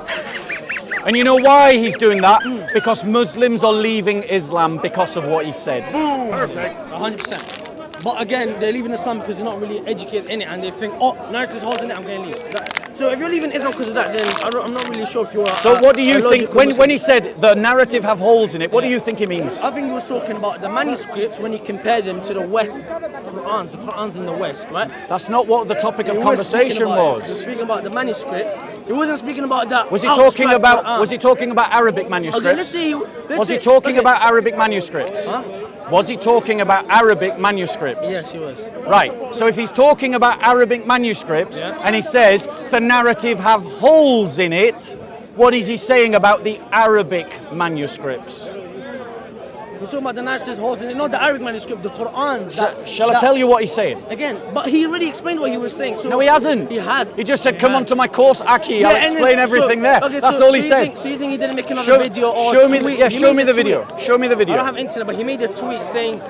And you know why he's doing that? Because Muslims are leaving Islam because of what he said. Perfect. 100%. But again, they're leaving Islam because they're not really educated in it, and they think, oh, narrative's holes in it, I'm going to leave. So if you're leaving Islam because of that, then I'm not really sure if you're. So what do you a think, logical when he said the narrative have holes in it, what do you think he means? I think he was talking about the manuscripts when he compared them to the West Qur'ans, the Qur'ans in the West, right? That's not what the topic of He was conversation speaking about it. He was was. speaking about the manuscripts. He wasn't speaking about that. Was he talking abstract about? Qur'an. Was he talking about Arabic Okay, manuscripts? let's see. Was he talking about Arabic manuscripts? Huh? Was he talking about Arabic manuscripts? Yes, he was. Right. So if he's talking about Arabic manuscripts Yeah. and he says the narrative have holes in it, what is he saying about the Arabic manuscripts? He was talking about the narratives holes in it, not the Arabic manuscript, the Qur'ans. Shall I tell you what he's saying? Again, but he already explained what he was saying. So No, he hasn't. He has. He just said, He "Come has. on to my course, Aki. Yeah, I'll and then- explain everything so- there." okay, That's so all he you said. So you think he didn't make another Show, video or show me, tweet? yeah, He show made me a the tweet. video. Show me the I video. don't have internet, but he made a tweet saying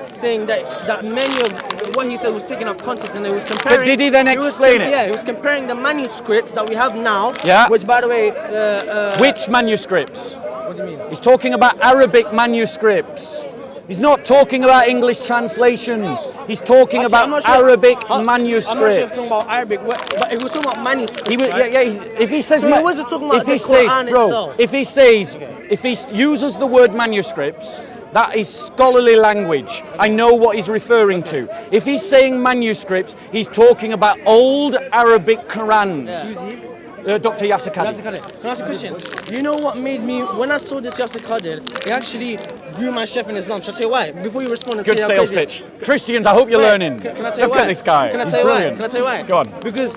that many of what he said was taken off context, and he was comparing. did he then was explain it? Yeah, he was comparing the manuscripts that we have now. Yeah. Which, by the way, Which manuscripts? what do you mean? He's talking about Arabic manuscripts. He's not talking about English translations. He's talking Actually, about I'm not sure- Arabic I'm not sure if manuscripts. he's talking about Arabic, but he was talking about manuscripts. He would, right? if he says, So he wasn't talking about if he the says, Quran bro, itself. if he uses the word manuscripts, that is scholarly language. I know what he's referring to. If he's saying manuscripts, he's talking about old Arabic Qurans. Dr. Yasir Qadhi. Can I ask a question? You know what made me, when I saw this Yasir Qadhi, it actually grew my chef in Islam. Shall I tell you why? Before you respond and Good say how sales crazy- pitch. Christians, I hope you're Wait, learning. Can I tell you Look why? at this guy. Can I He's tell you why? brilliant. Can I tell you why? Go on. Because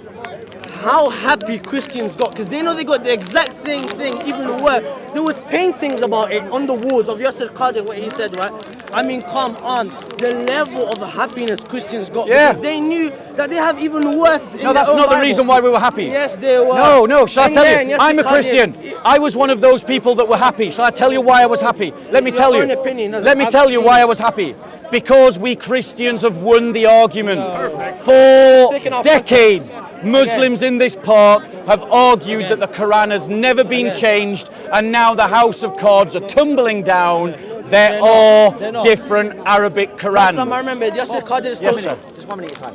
how happy Christians got, because they know they got the exact same thing, even worse. There was paintings about it on the walls of Yasir Qadhi, what he said, right? I mean, come on, the level of happiness Christians got, Yeah. because they knew that they have even worse. in No, that's their own not the Bible. reason why we were happy. Yes, they were. No, shall I And tell then you? Yasir I'm a Qadhi- Christian. I was one of those people that were happy. Shall I tell you why I was happy? Let me Your tell you. own opinion doesn't- Let me I've tell you seen why it. I was happy. Because we Christians have won the argument. Perfect. For Taking our decades, Muslims in this park have argued that the Quran has never been changed, and now the house of cards are tumbling down. There are They're not. different Arabic Qurans. Some I remember, Yasir Qadhi is Yes, telling sir. me. Just 1 minute at a time.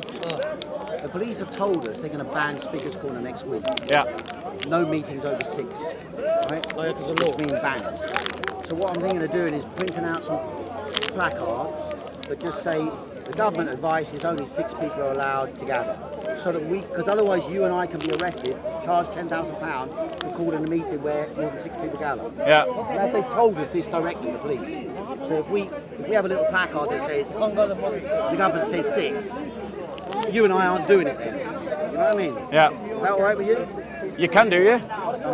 The police have told us they're going to ban Speaker's Corner next week. Yeah. No meetings over 6. Right? Oh, yeah, 'cause of law. It's being banned. So what I'm thinking of doing is printing out some placards that just say the government advice is only 6 people are allowed to gather. So that because otherwise you and I can be arrested, charged £10,000 for calling a meeting where more than 6 people gather. Yeah. Now, they told us this directly, the police. So if we have a little placard that says the government says 6, you and I aren't doing it then. You know what I mean? Yeah. Is that all right with you? You can do, yeah?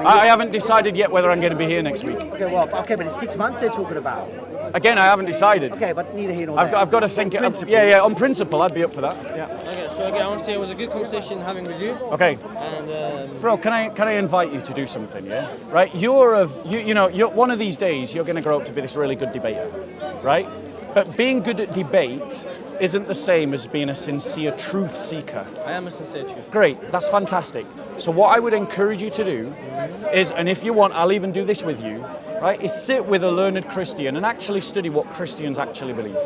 I haven't decided yet whether I'm going to be here next week. Okay, but it's 6 months they're talking about. Again, I haven't decided. Okay, but neither here nor there. I've got to think. On principle. Yeah, on principle, I'd be up for that. Yeah. Okay, so again, I want to say it was a good conversation having with you. Okay. And Bro, can I invite you to do something? Yeah. Right. You're one of these days you're going to grow up to be this really good debater, right? But being good at debate isn't the same as being a sincere truth seeker. I am a sincere truth. Great, that's fantastic. So what I would encourage you to do is, and if you want, I'll even do this with you, right, is sit with a learned Christian and actually study what Christians actually believe.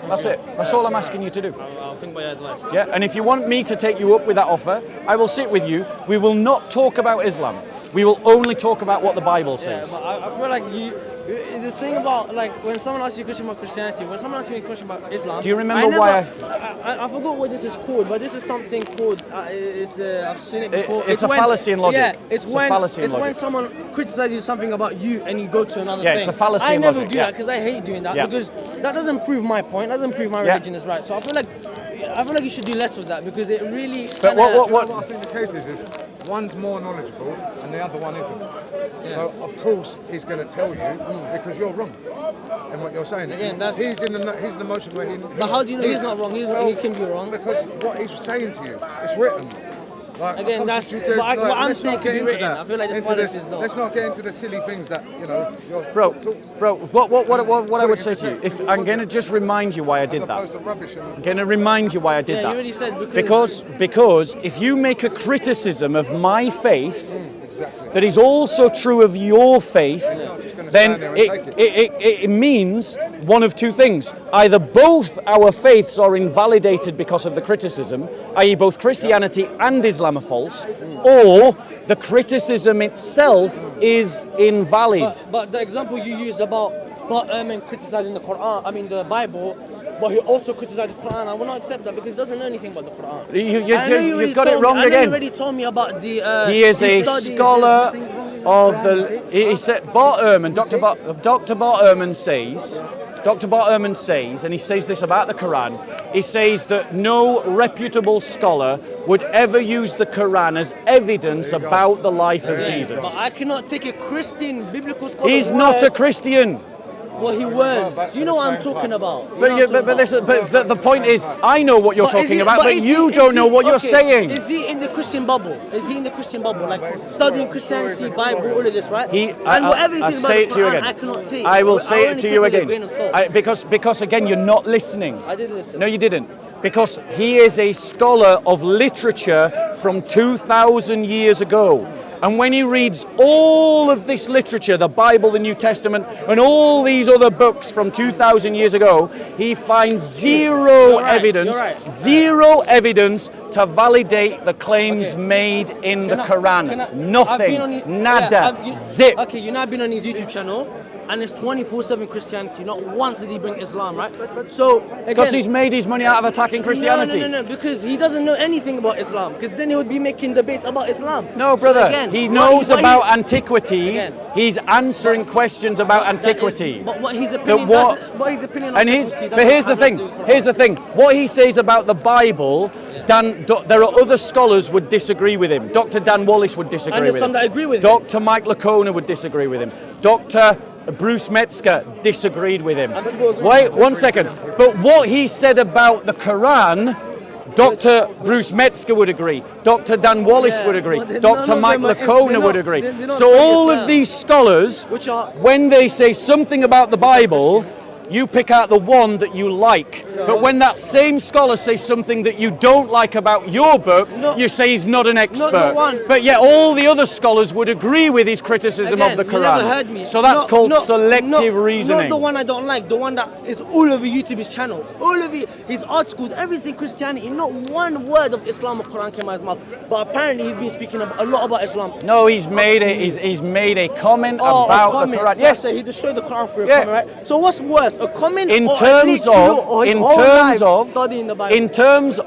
That's it. That's all I'm asking you to do. I'll think about your advice. Yeah, and if you want me to take you up with that offer, I will sit with you. We will not talk about Islam. We will only talk about what the Bible Yeah, says. but I feel like the thing about like when someone asks you a question about Christianity, when someone asks me a question about Islam, Do you remember why I forgot what this is called, but this is something called. I've seen it before. It's a fallacy in logic. Yeah, It's a fallacy in it's when logic. someone criticizes something about you and you go to another Yeah, thing. it's a fallacy I in never logic, do yeah. that because I hate doing that Yeah. because that doesn't prove my point. That doesn't prove my Yeah. religion is right. So I feel like you should do less of that because it really. But kinda- What I think the case is one's more knowledgeable and the other one isn't. So of course he's going to tell you because you're wrong in what you're saying. Again, that's- he's in the motion where he. But how do you know he's not wrong? He can be wrong. Because what he's saying to you, it's written. Like, Again, I that's- told you, but what I'm let's saying not can get be into written. that. I feel like this Into fallacy is not. Let's not get into the silly things that your Bro, talks. what I would say to you, if I'm going to just remind you why I as did that. opposed to rubbish and I'm going to remind you why I did Yeah, that. you already said Because if you make a criticism of my faith exactly. that is also true of your faith, not just gonna then stand there and take it means one of two things. Either both our faiths are invalidated because of the criticism, i.e. both Christianity and Islam are false, or the criticism itself is invalid. But the example you used about criticizing the Quran, I mean the Bible, but he also criticized the Quran. I will not accept that because he doesn't know anything about the Quran. You've got it wrong I know again. you already told me about the. He is a studies. scholar of the. He said Bart Ehrman, Dr. Bart Ehrman says. Dr. Bart Ehrman says, and he says this about the Quran, he says that no reputable scholar would ever use the Quran as evidence about the life of Jesus. But I cannot take a Christian biblical scholar. He's not a Christian. Well, he was. back to You know the what I'm same talking time. about. You know But, what you, I'm but, talking but, about. the point is, I know what you're But is talking he- about, but is you he- don't is know he- what you're okay, saying. Is he in the Christian bubble? Is he in the Christian bubble? Like studying Christianity, Bible, all of this, right? And whatever he I'll says about say the it to you Quran, again. I cannot take. I will I say only it to take you with a again. grain of salt. Because again, you're not listening. I did listen. No, you didn't. Because he is a scholar of literature from 2,000 years ago. And when he reads all of this literature, the Bible, the New Testament, and all these other books from 2,000 years ago, he finds zero You're right, evidence, you're right. zero evidence to validate the claims made in the Quran. I've Nothing, been on his- nada, yeah, I've- zip. Okay, you know I've been on his YouTube channel, and it's 24/7 Christianity. Not once did he bring Islam, right? So Because again, he's made his money out of attacking Christianity. No, because he doesn't know anything about Islam. Because then he would be making debates about Islam. No, So brother. again, he what knows what about antiquity. Again. He's answering questions about that is- antiquity. But what his That opinion? what- What his opinion? And on he's, antiquity but doesn't here's the have thing. to do with Here's the Quran. thing. What he says about the Bible, there are other scholars would disagree with him. Dr. Dan Wallace would disagree And there's with some him. that agree with him. Dr. Mike Lacona would disagree with him. Dr. Bruce Metzger disagreed with him. Wait, 1 second. But what he said about the Quran, Dr. Bruce Metzger would agree. Dr. Dan Wallace Yeah, would agree. but none Dr. of Mike them are- Lacona they're would not- agree. they're not So studying all of Islam. these scholars, Which are- when they say something about the Bible, you pick out the one that you like. But when that same scholar says something that you don't like about your book, No. you say he's not an expert. one. But yet all the other scholars would agree with his criticism Again, of the you Quran. never heard me. So that's called selective Not reasoning. the one I don't like, the one that is all over YouTube's channel. All of it, his articles, everything Christianity. Not one word of Islam or Quran came out of his mouth. But apparently he's been speaking a lot about Islam. No, he's made made a comment Oh, about a comment. the Quran. So Yes. I said he destroyed the Quran for a Yeah. comment, right? So what's worse, a comment In or terms a or his whole life studying the Bible? in terms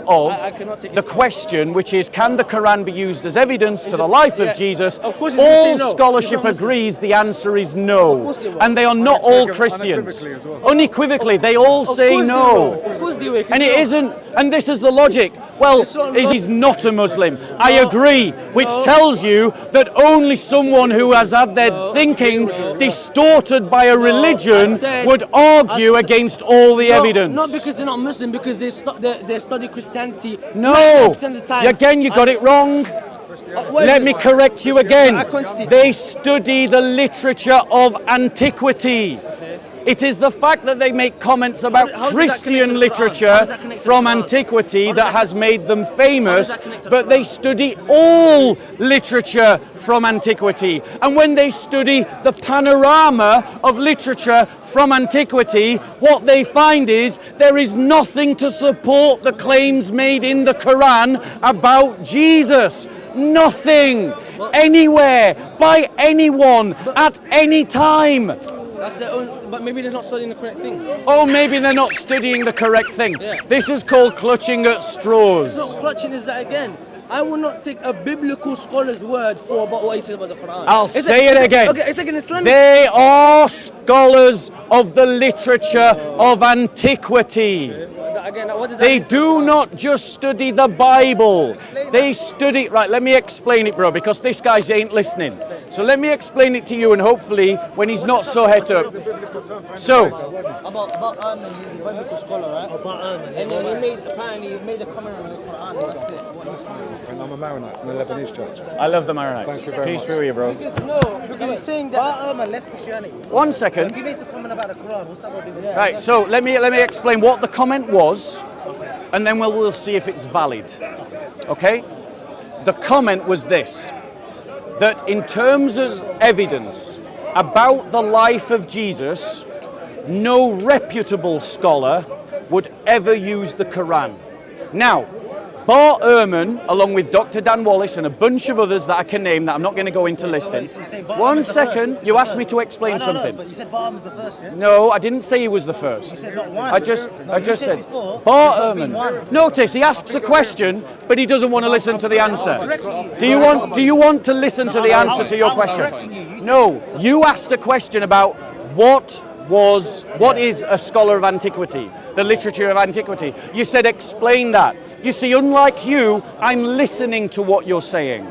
of I cannot take the his question, which is, can the Quran be used as evidence to the life yeah. of Jesus? Of course he's gonna all say no. scholarship He's not Muslim. agrees the answer is no. Of course they will. And they are not all Christians. Unequivocally as well. Unequivocally, they all Of say course they no. will. Of course they will. 'cause And it no. isn't, and this is the logic. Well, It's not he's not a Muslim. I No. agree, which No. tells you that only someone who has had their thinking distorted by a religion I said- would argue I said- against all the No, evidence. Not because they're not Muslim, because they study Christianity. No, 99% of the time. again, you got it wrong. Where Let is me this? correct you again. I can't see. They study the literature of antiquity. It is the fact that they make comments about how does that connect to Christian the Quran? How literature does that connect to from the Quran? antiquity How does that that- has made them famous, that connect to the but they Quran? study all literature from antiquity. And when they study the panorama of literature from antiquity, what they find is there is nothing to support the claims made in the Quran about Jesus. Nothing. Anywhere, by anyone, at any time. That's their own, but maybe they're not studying the correct thing. Oh, maybe they're not studying the correct thing. Yeah. This is called clutching at straws. So clutching is that again. I will not take a biblical scholar's word for about what he says about the Quran. I'll say it again. Okay, it's like an Islamic. They are scholars of the literature of antiquity. Again, what does that They mean? do not just study the Bible. They study, right, let me explain it, bro, because this guy ain't listening. So let me explain it to you, and hopefully when he's not so het up. So, About Ahmed, he's a biblical scholar, right? About Ahmed. And then he made a comment on the Quran, and that's it. What he's saying. And I'm a Maronite from the Lebanese church. I love the Maronites. Thank you very Peace much. be with you, bro. No, because he's saying that. Ahmed left Christianity. 1 second. If he makes a comment about the Quran, what's that got to do with it? Right, so let me explain what the comment was, and then we'll see if it's valid. Okay? The comment was this, that in terms of evidence about the life of Jesus, no reputable scholar would ever use the Quran. Now, Bart Ehrman, along with Dr. Dan Wallace and a bunch of others that I can name that I'm not going to go into listing. So you're saying Bart 1 Ehrman's the second, first? you asked me to explain No, something. but you said Bart Ehrman's the first, yeah? No, I didn't say he was the first. You said not one. I just you said before, Bart there's not been Ehrman. one. Notice he asks a question, but he doesn't want to listen to the answer. Do you want to listen to the answer to your question? No, you asked a question about what is a scholar of antiquity, the literature of antiquity. You said explain that. You see, unlike you, I'm listening to what you're saying.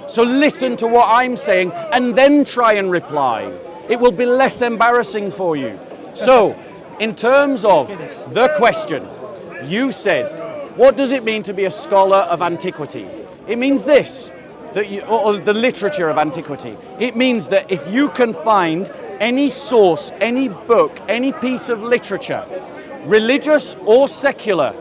So listen to what I'm saying and then try and reply. It will be less embarrassing for you. So, in terms of the question, you said, what does it mean to be a scholar of antiquity? It means this, or the literature of antiquity. It means that if you can find any source, any book, any piece of literature, religious or secular,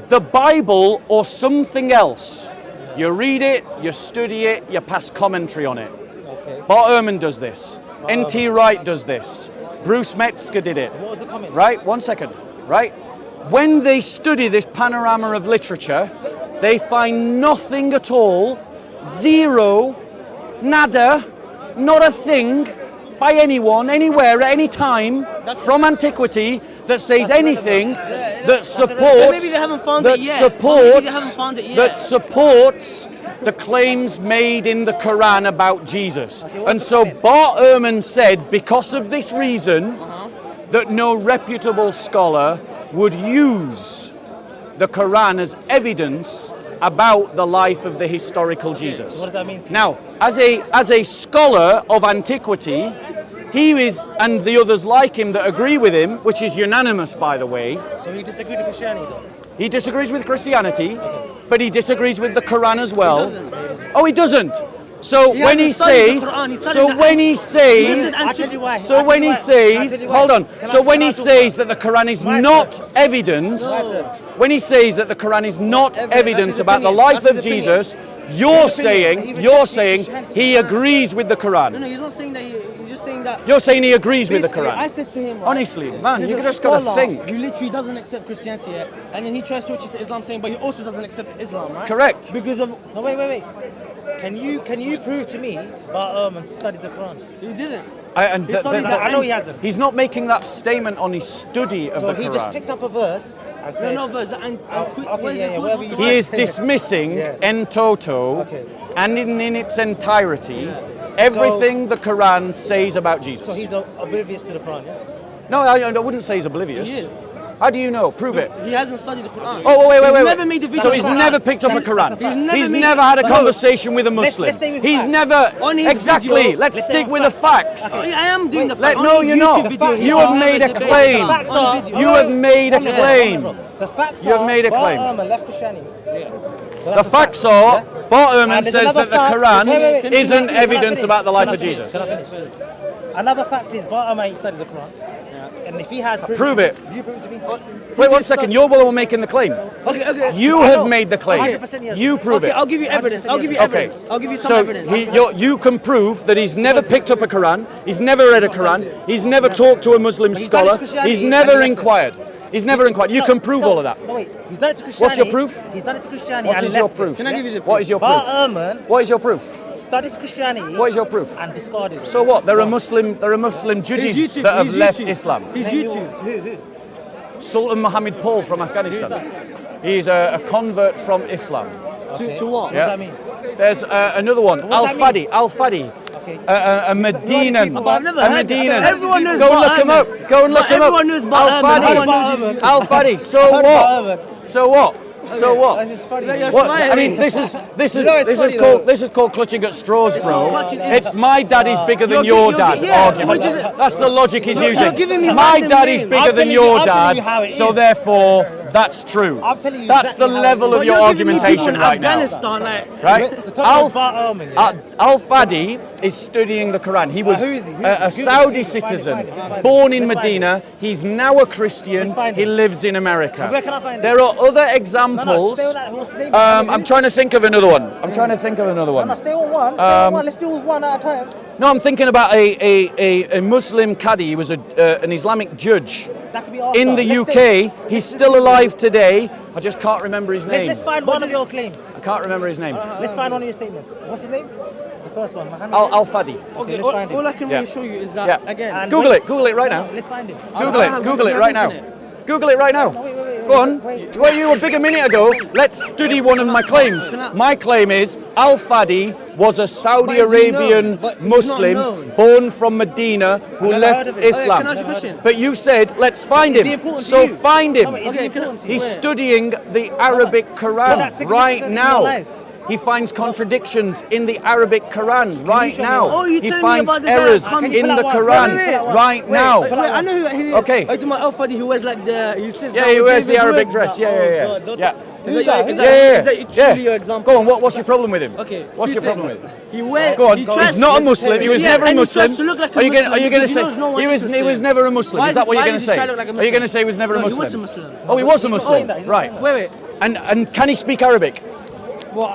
the Bible or something else, you read it, you study it, you pass commentary on it. Okay. Bart Ehrman does this. N.T. Wright does this. Bruce Metzger did it. What was the comment? Right? 1 second. Right? When they study this panorama of literature, they find nothing at all, zero, nada, not a thing, by anyone, anywhere, at any time, from antiquity, that says anything that supports, Maybe they haven't found that it yet. supports, Maybe they haven't found it yet. that supports the claims made in the Quran about Jesus. And so Bart Ehrman said, because of this reason, that no reputable scholar would use the Quran as evidence about the life of the historical Jesus. What does that mean to you? Now, as a scholar of antiquity, he is, and the others like him that agree with him, which is unanimous by the way, So he disagreed with Christianity though? he disagrees with Christianity, but he disagrees with the Quran as well. doesn't. Oh, he doesn't. So He when hasn't he studied says, the Quran, he studied so the- when he says, I'll tell you why. so I'll when tell he you why. I'll tell says, you why. hold on. Can So I- when can I he talk says about- that the Quran is My not turn. evidence, when he says that the Quran is not That's evidence his about the opinion. life That's of his opinion. Jesus, you're His opinion. He saying rejects he agrees with the No, Quran. he's not saying that. He's just saying that. You're saying he agrees with the Basically, I Quran. said to him, right, Honestly, man, there's you a just gotta scholar think. who literally doesn't accept Christianity yet, and then he tries to switch it to Islam, saying, but he also doesn't accept Islam, right? Correct. Because of No, wait. Can you prove to me Bart Ehrman studied the Quran? he didn't. And I know he hasn't. He's not making that statement on his study of So the he just Quran. picked up a verse and No, said, no, verse. And okay, where's yeah, it? whatever What's you the He verse? is dismissing Yeah. en toto Okay. and in its entirety everything the Quran says about Jesus. so he's oblivious to the Quran, yeah? No, I wouldn't say he's oblivious. He is. How do you know? Prove it. He hasn't studied the Quran. Oh, wait. He's never made a video. So on he's the Quran. never picked up a That's a Quran. fact. He's made- never had a No. conversation with a Muslim. let's stay with He's facts. never On his exactly. video- Let's Let's stay stick on with the facts. facts. I am doing the Let- fact. no, On you're his not. YouTube video, You he have never made a debated claim. Islam. Facts On his are- video. You have made a Yeah, claim. The facts You have are made a Bart claim. Ehrman left Christianity. So The facts are, Bart Ehrman And there's says another that the fact- Quran Wait, can isn't I finish? evidence about the life of Can I Jesus. finish? Another fact is Bart Ehrman ain't studied the Quran. And if he has Prove it. You prove it to me. Wait 1 second, you're the one making the claim. Okay. You have made the claim. 100% yes. You prove Okay, it. I'll give you evidence. I'll give you Okay. evidence. I'll give you some So evidence. you can prove that he's never picked up a Quran, he's never read a Quran, he's never talked to a Muslim He's done it to scholar, Christianity he's and never he left it. inquired. He's never inquired. You can prove all of that. No, wait. He's done it to Christianity. What's your proof? He's done it to Christianity What and is your left proof? it. Can I give you the What is your Bart proof? Ehrman What is your proof? studied Christianity. What is your proof? And discarded it. So what? There are Muslim judges that have left Islam. He's YouTube. Who? Sultan Mohammed Paul from Afghanistan. He's a convert from Islam. Okay. To what? Yeah. What does that mean? There's another one, What does that mean? Al Fadi, Okay. a Medinan, But I've never a heard that. Medinan. Everyone knows Go and Bart look him Ehrman. up. Go and look But him up. everyone knows Bart Al Ehrman. Everyone Fadi. knows Al Fadi. So Bart what? Ehrman. So what? So what? That's just funny. Yeah, What? Fine. I mean, this is know it's funny this is called clutching at straws, bro. clutching at- It's my dad is bigger than You're your gi- dad you're- yeah, argument. which is- That's the logic he's You're using. giving me My random dad is names. bigger I'm than telling you- your I'm telling you dad, how it so is. therefore that's true. I'm telling you That's exactly the how it level is. of your You're giving me people argumentation in right now. Afghanistan, like, Right? The topic is Bart Ehrman, yeah? Al Fadi is studying the Quran. He was Who is he? Who is a he? Saudi Let's find citizen, him. Let's find him. born in Let's find him. Medina. He's now a Christian. Let's find He him. lives in America. Where can I find him? There are other No, examples. stay on that. What's his name? I'm trying to think of another one. I'm trying to think of another No, one. stay on one. Stay on one. Let's do one at a time. No, I'm thinking about a Muslim Qadi. He was an Islamic judge That could be after. in the Let's UK. stay- He's still alive today. I just can't remember his name. Let's find one of your claims. I can't remember his name. Let's find one of your statements. What's his name? The first one. Muhammad. Al Fadi. Okay, let's all, find him. all I can Yeah. reassure you is that, Yeah. again, And Google it. Google it right now. Let's find him. Google it. Google it right now. Google it right now. wait, Go on. wait. Well, you were big a minute ago. Let's study one of my claims. My claim is Al Fadi was a Saudi But is he known? Arabian But he's not Muslim known. born from Medina who never left heard of it. Okay, can I Islam. ask you a question? But you said, let's find Is he him. important to So you? find him. No, but is he important to you? He's Where? studying the Arabic that's Quran significant right in your now. life. He finds contradictions in the Arabic Quran right show me now. one? Oh, you He telling me finds about the guy that errors comes- in Can you the pull out one? Quran Wait, right now. Wait, I know who. Okay. Are you talking about Al Fadi who wears like the? He sits Yeah, down he with wears the David Arabic Wood? dress. Yeah, Oh, yeah, God, yeah. don't- Yeah. Is Yeah, that truly your example? Go on. What's your problem with him? Okay. What's two your problem things. with him? He wears. Go on. He tries He's not a to- Muslim. He was Yeah, never a and he Muslim. tries to look like a Are you going Muslim to because he say knows no one he is was Muslim. never a Muslim? Why Is that what why you're going does to he say? try to look like a Are you going to Muslim? say he was never a No, he Muslim? was a Muslim. Oh, he was a He's not Muslim. saying that, he's not Right. saying Wait. And can he speak Arabic? Well,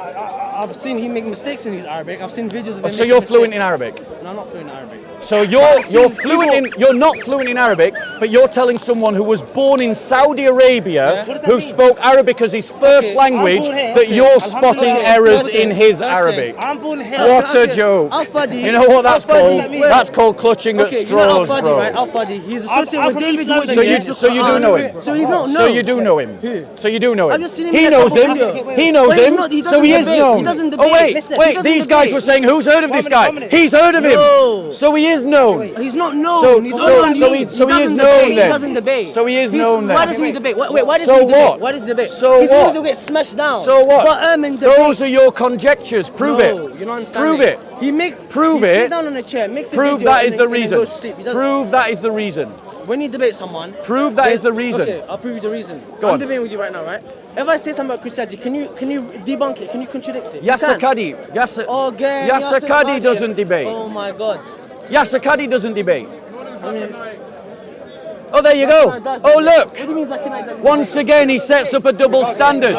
I've seen him make mistakes in his Arabic. I've seen videos of him. So making you're fluent in mistakes. Arabic. No, I'm not fluent in Arabic. So you're fluent in you're not fluent in Arabic, but you're telling someone who was born in Saudi Arabia What does that who mean? spoke Arabic as his first Okay, language I'm born here. that Okay, you're spotting alhamdulillah. errors Okay, in his that's it. Arabic. I'm born here. What a joke. Al Fadi. You know what that's Al Fadi, called? let me- That's called clutching at Okay, you know straws, Al Fadi, bro. right? Al Fadi. He's associated I'm with from David East Wood. London, So yeah. you do know him. So he's not known. So you do know him. Who? So you do know I've him. just seen him He in a knows couple him. videos. He knows But he's him. not- he So doesn't he is debate. known. He doesn't Oh debate. wait, Listen, he wait. doesn't These guys debate. were saying, who's heard of this guy? One minute. He's heard of him. No. So he is known. He's not known. So- He's so- not so known. he- so he doesn't is debate. known He then. doesn't debate. So he is He's- known then. Why doesn't he debate? Wait, why does So he debate? what? Why does he debate? So He's what? always will get smashed down. So what? But Ehrman debates. Those are your conjectures. Prove No, it. you're not understanding. Prove it. He makes. Prove he it. Sit down on a chair, makes a Prove video, that and is then- the and then reason. goes to sleep. He doesn't- Prove that is the reason. When you debate someone, Prove that is the reason. Okay, I'll prove you the reason. Go I'm on. debating with you right now, right? If I say something about Christianity, can you debunk it? Can you contradict it? You Yasser can. Qadi. Yasser Again, Yasser Qadi Qadi. doesn't debate. Oh my God. Yasser Qadi doesn't debate. I mean, Oh, there you go. Zakir does Oh, debate. look. What do you mean Zakir doesn't Once debate? again, he sets up a double standard.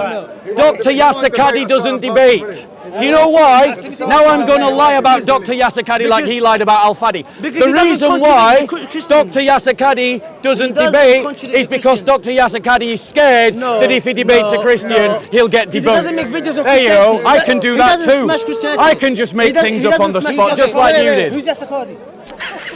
Dr. Yasser Qadi doesn't debate. Do you know why? Now I'm going to lie about Dr. Yasser Qadi like he lied about Al Fadi. Because The he doesn't reason contradict why the Christians. Dr. Yasser Qadi doesn't He doesn't debate contradict is the because Christians. Dr. Yasser Qadi is scared No, that if he debates a no, Christian, no. he'll get Because he doesn't debunked. make videos of There you go. Christianity. I can do He that doesn't too. smash Christianity. I can just He make doesn't- things he up on the doesn't spot, smash- just okay, like wait, you wait, did. Who's Yasser Qadi?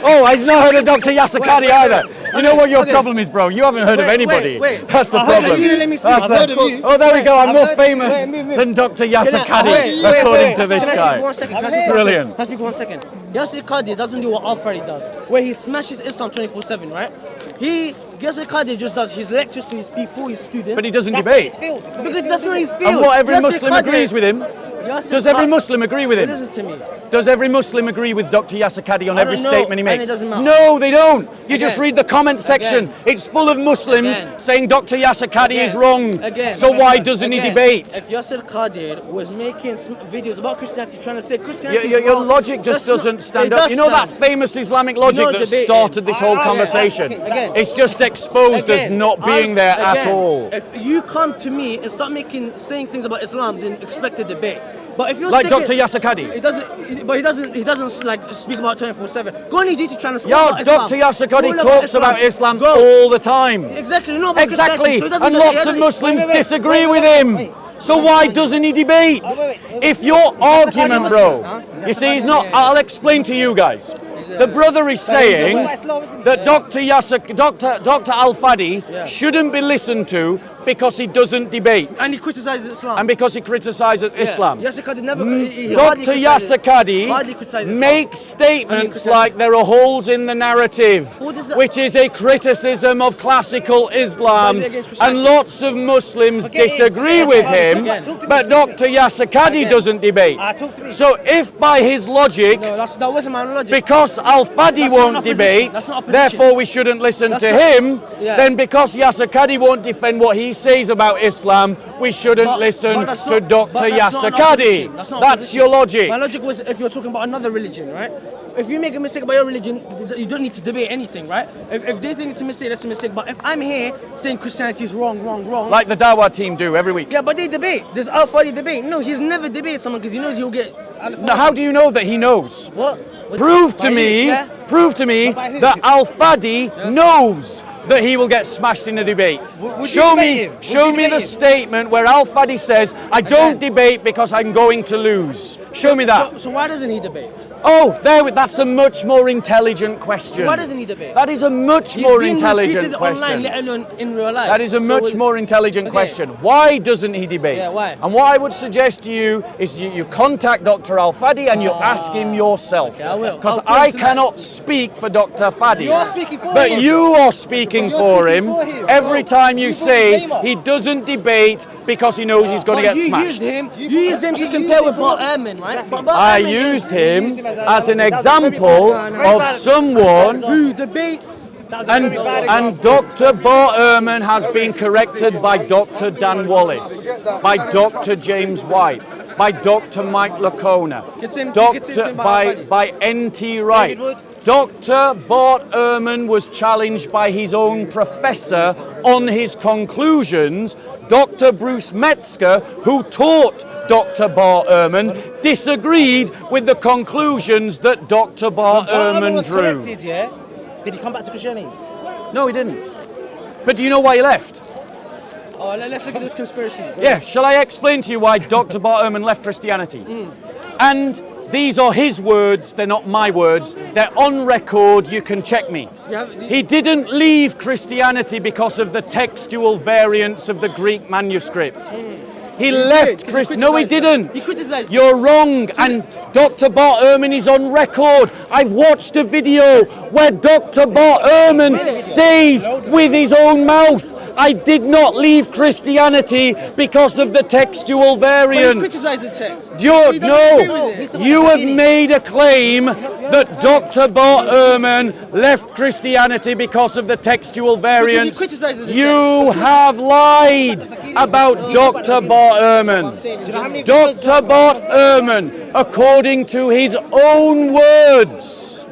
Oh, he's not heard of Dr. Yasser Qadi either. You know what your okay. problem is, bro? You haven't heard of Wait, anybody. wait. That's the I heard of problem. you, let me speak. That's I've the- heard of you. Oh, there we go. I'm I've more heard of you. famous Wait. than Dr. Yasser Can I- Qadi, wait, according to this Can I guy. speak 1 second? Can I speak 1 Brilliant. second? Can I speak 1 second? Yasser Qadi doesn't do what Al Fadi does, where he smashes Islam 24/7, right? He Yasser Qadhi just does his lectures to his people, his students. But he doesn't That's debate. not his field. It's not Because his that's field, not is his it? field. And what every Yasser Muslim Qadhi- agrees with him. Yasser Does every Qadhi- Muslim agree with him? Listen to me. Does every Muslim agree with Dr. Yasser Qadhi on I every don't know, statement he and makes? it doesn't matter. No, they don't. You just Again. read the comment section. Again. It's full of Muslims Again. saying Dr. Yasser Qadhi is wrong. Again. So why doesn't he Again, debate? If Yasser Qadhi was making videos about Christianity, trying to say Christianity Your is wrong, logic just that's not- doesn't stand it up. does You know that stand. famous Islamic logic not that debating. started this whole Okay, conversation? again. It's just exposed as Again, not being there at all. If you come to me and start saying things about Islam, then expect a debate. But if you're Like sticking- Dr. Yasser Qadhi. He doesn't like speak about 24/7. Go on his YouTube channel. Yo, all about Islam. Dr. Yasser Qadhi All talks about Islam Go. all the time. Exactly, no, about Exactly, Christianity, so he doesn't and do- lots he of doesn't- Muslims wait, disagree wait, with wait, him. wait. So why doesn't he debate? wait. If your argument, Qadhi bro, Muslim, huh? you see, he's not. I'll explain to you guys. The brother is saying that Dr. Al Fadi shouldn't be listened to because he doesn't debate And he criticizes Islam. and because he criticizes Islam. Yasser Qadhi never. he hardly Dr. criticizes- Yasser hardly Qadhi criticizes Islam. makes statements criticizes- like there are holes in the narrative, What does that- which is a criticism of classical Islam, But is it against and Christianity? lots of Muslims Forget it, disagree forget with it. him, Talk to me, but Dr. Yasser Qadhi doesn't debate. Talk to me. So if by his logic, No, that wasn't my logic. because Al Fadi That's won't not opposition. debate, That's not opposition. therefore we shouldn't listen That's to not- him, Yeah. then because Yasser Qadhi won't defend what he says about Islam, we shouldn't listen but that's to not- Dr. but that's not Yasser an Qadhi. opposition. That's not That's opposition. your logic. My logic was if you're talking about another religion, right? If you make a mistake about your religion, you don't need to debate anything, right? If they think it's a mistake, that's a mistake. But if I'm here saying Christianity is wrong, Like the Dawah team do every week. yeah, but they debate. There's Al Fadi debate. No, he's never debated someone because he knows he'll get. Now, how do you know that he knows? What? Prove to By me, who? Yeah? prove to me by who? that Al Fadi knows that he will get smashed in a debate. Would you Show debate me, him? Would show you me the debate him? statement where Al Fadi says, "I don't debate because I'm going to lose." Show me that. So why doesn't he debate? Oh, that's a much more intelligent question. Why doesn't he debate? That is a much He's more been intelligent refuted online, question. let alone in real life. That is a So much more intelligent okay. question. Why doesn't he debate? Yeah, why? And what I would suggest to you is you contact Dr. Al Fadi and you ask him yourself. Okay, I will. Because I'll call him I tonight. cannot speak for Dr. Fadi. You're speaking for but him. you are speaking But you're for speaking him for him. every Bro, time you you brought say his name up. he doesn't debate because he knows he's going to But get you smashed. used him. You You used him to used compare him with for Bart what? Ehrman, right? Exactly. But Bart I Ehrman used him as as an that was a very example bad- of someone who debates. That was a And, very bad and example. Dr. Bart Ehrman has been corrected by Dr. Dan Wallace, by Dr. James White, by Dr. Mike Lacona, Gets him- gets him by N.T. Wright. David Wood. Dr. Bart Ehrman was challenged by his own professor on his conclusions. Dr. Bruce Metzger, who taught Dr. Bart Ehrman, disagreed with the conclusions that Dr. Bart Bart Ehrman Ehrman was drew. corrected, yeah? Did he come back to Christianity? No, he didn't. But do you know why he left? Oh, let's look at this conspiracy. Yeah, shall I explain to you why Dr. Bart Ehrman left Christianity? And these are his words, they're not my words. They're on record, you can check me. He didn't leave Christianity because of the textual variants of the Greek manuscript. He left did, 'cause he Christianity. No, he criticised didn't. it. He criticised it. You're wrong. And Dr. Bart Ehrman is on record. I've watched a video where Dr. Bart Ehrman says with his own mouth, I did not leave Christianity because of the textual But he variants. criticised the text. You're, He doesn't agree no, with it. you have made a claim that Dr. Bart Ehrman left Christianity because of the textual variants. criticizes the You have lied about Dr. Bart Ehrman. Dr. Bart Ehrman, according to his own words,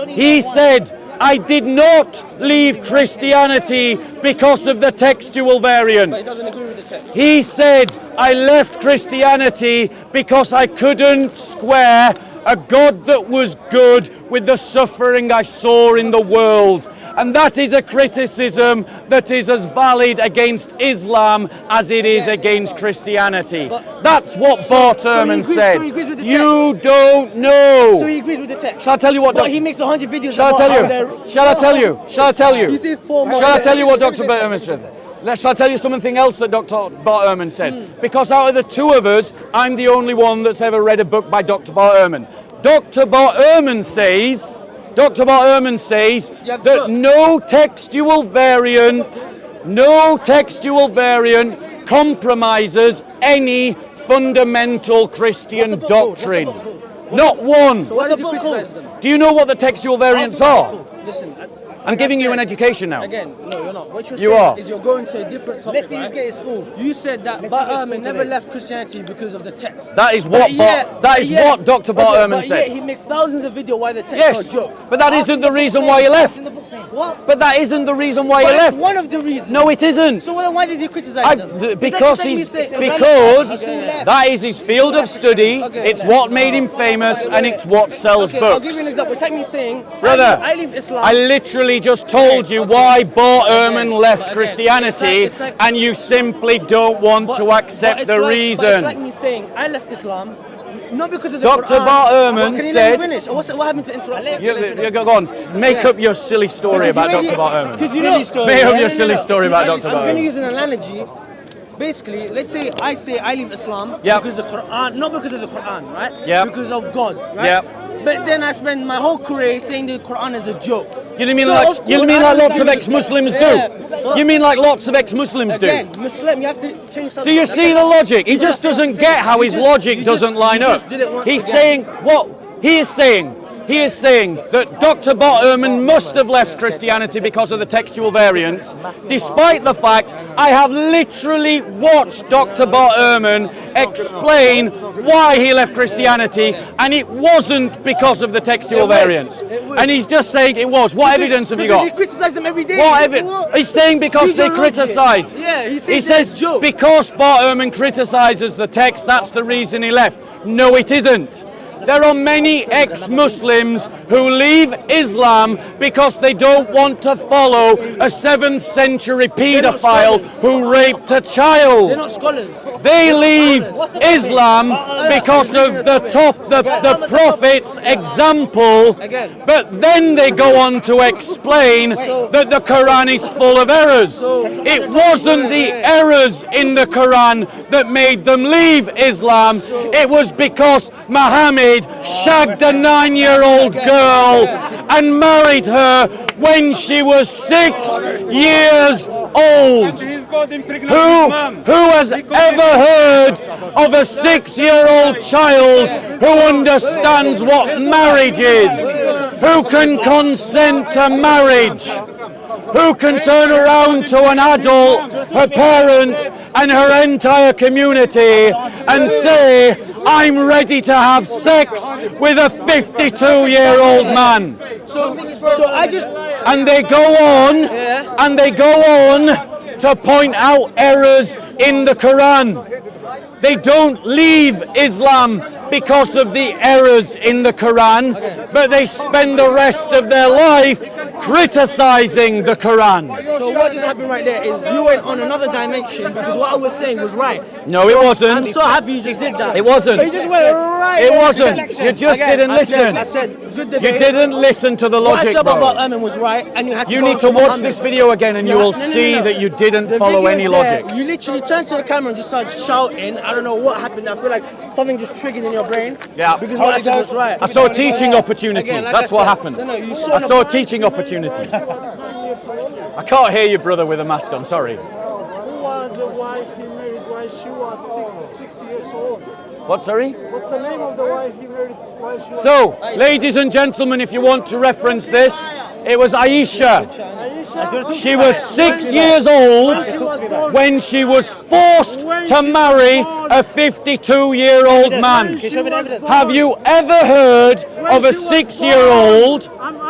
he said, I did not leave Christianity because of the textual But he variants. doesn't agree with the text. He said, I left Christianity because I couldn't square a God that was good with the suffering I saw in the world. And that is a criticism that is as valid against Islam as it is against Christianity. That's what Bart Ehrman agrees- said. so he agrees with the You don't know. So he agrees with the text. Shall I tell you what? But he makes 100 videos Shall I about tell how you? they're... Shall I tell you? Shall I tell you? He says Paul Shall I tell you what Dr. Bart Ehrman said? Shall I tell you something else that Dr. Bart Ehrman said? Because out of the two of us, I'm the only one that's ever read a book by Dr. Bart Ehrman. Dr. Bart Ehrman says Dr. Bart Ehrman says have that book. no textual variant compromises any fundamental Christian What's the book called? What's the doctrine. book called? Not one. What What's does the he book criticize called? them? Do you know what the textual variants are? Listen, I'm giving you an education now. Again, no, you're not. What you're You saying are. is you're going to a different topic. Let's see right? who's getting schooled. You said that Let's Bart see who's Ehrman schooled never today. left Christianity because of the text. That is what what Dr. Bart Ehrman but said. Yet he makes thousands of videos why the text Yes, are a joke. but that isn't the reason why he left. What? But that isn't the reason why he But left. it's one of the reasons. No, it isn't. So then why did you criticize them? Because that is his field of study. Okay. It's what made him famous, and it's what sells Okay, I'll books. give you an example. It's like me saying, Brother, I leave Islam. I literally just told you why Bart Ehrman left But again, Christianity, it's like- and you simply don't want to accept it's the like, reason. But it's like me saying, I left Islam, not because of the Dr. Quran. Bart Ehrman Can you said- let me finish? What happened to interrupt? You go on. Make up your silly story about Dr. Bart Ehrman. Because you know, Make up your silly story about Dr. I'm Bart going to Ehrman. use an analogy. Basically, let's say I leave Islam Yep. because of the Quran, not because of the Quran, right? Yep. Because of God, right? Yep. But then I spend my whole career saying the Quran is a joke. You mean So, like of you course, mean I like don't lots of think- ex-Muslims Yeah. do? You mean like lots of ex-Muslims do? Again, Muslim, you have to change something. Do you see the logic? He just doesn't get how his logic doesn't line up. He's saying what he is saying. He is saying that Dr. Bart Ehrman must have left Christianity because of the textual variants, despite the fact I have literally watched Dr. Bart Ehrman explain why he left Christianity, and it wasn't because of the textual variants. And he's just saying it was. What evidence have you Because got? he criticizes them every day. What evidence? He's saying because Use they your logic. criticise. Yeah, he He says says it's a joke. because Bart Ehrman criticises the text, that's the reason he left. No, it isn't. There are many ex-Muslims who leave Islam because they don't want to follow a 7th century paedophile who raped a child. They're not scholars. They leave Islam because of the Prophet's example, but then they go on to explain that the Quran is full of errors. It wasn't the errors in the Quran that made them leave Islam. It was because Muhammad shagged a 9-year-old girl and married her when she was 6 years old. Who has ever heard of a 6-year-old child who understands what marriage is? Who can consent to marriage? Who can turn around to an adult, her parents, and her entire community and say, I'm ready to have sex with a 52-year-old man? So I just And they go on to point out errors in the Quran. They don't leave Islam because of the errors in the Quran, but they spend the rest of their life criticizing the Quran. So what just happened right there is you went on another dimension because what I was saying was right. No, it wasn't. I'm so happy you just did that. It wasn't. But you just went right. It there. wasn't. You just didn't listen. I said good You debate. didn't listen to the What I logic, said about bro. Ehrman was right, and you had to. You go need to watch Muhammad. this video again and you Yeah, will no, no, see no. that you didn't The follow video any is logic. there. You literally turned to the camera and just started shouting. I don't know what happened. I feel like something just triggered in your brain. Yeah. Because what I said was right. I saw a teaching opportunity. Again, like That's I what said, happened. No, you I saw a teaching opportunity. I can't hear you, brother, with a mask on. Sorry. Who was the wife he married while she was 6 years old? What, sorry? What's the name of the wife he married while she was So, ladies and gentlemen, if you want to reference this, it was Aisha. She was 6 years old when she was forced to marry a 52-year-old man. Have you ever heard of a 6-year-old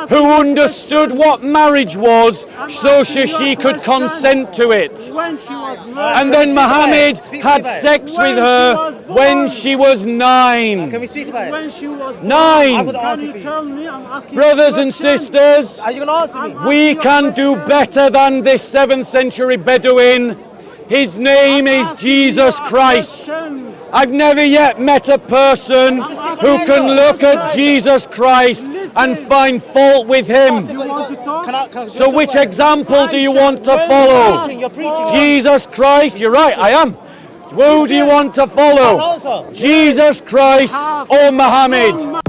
who understood what marriage was so she could consent to it? when she was married? And then Muhammad had sex with her when she was 9. Can we speak about it? When she was 9. Can you tell me? I'm asking Brothers you a and question. sisters, Are you going to answer me? we can do better than this 7th century Bedouin. His name is Jesus Christ. I've never yet met a person who can look at Jesus Christ and find fault with him. You want to talk? So which example do you want to follow? You're preaching. Jesus Christ, you're right, I am. Who do you want to follow? Answer. Jesus Christ or Muhammad?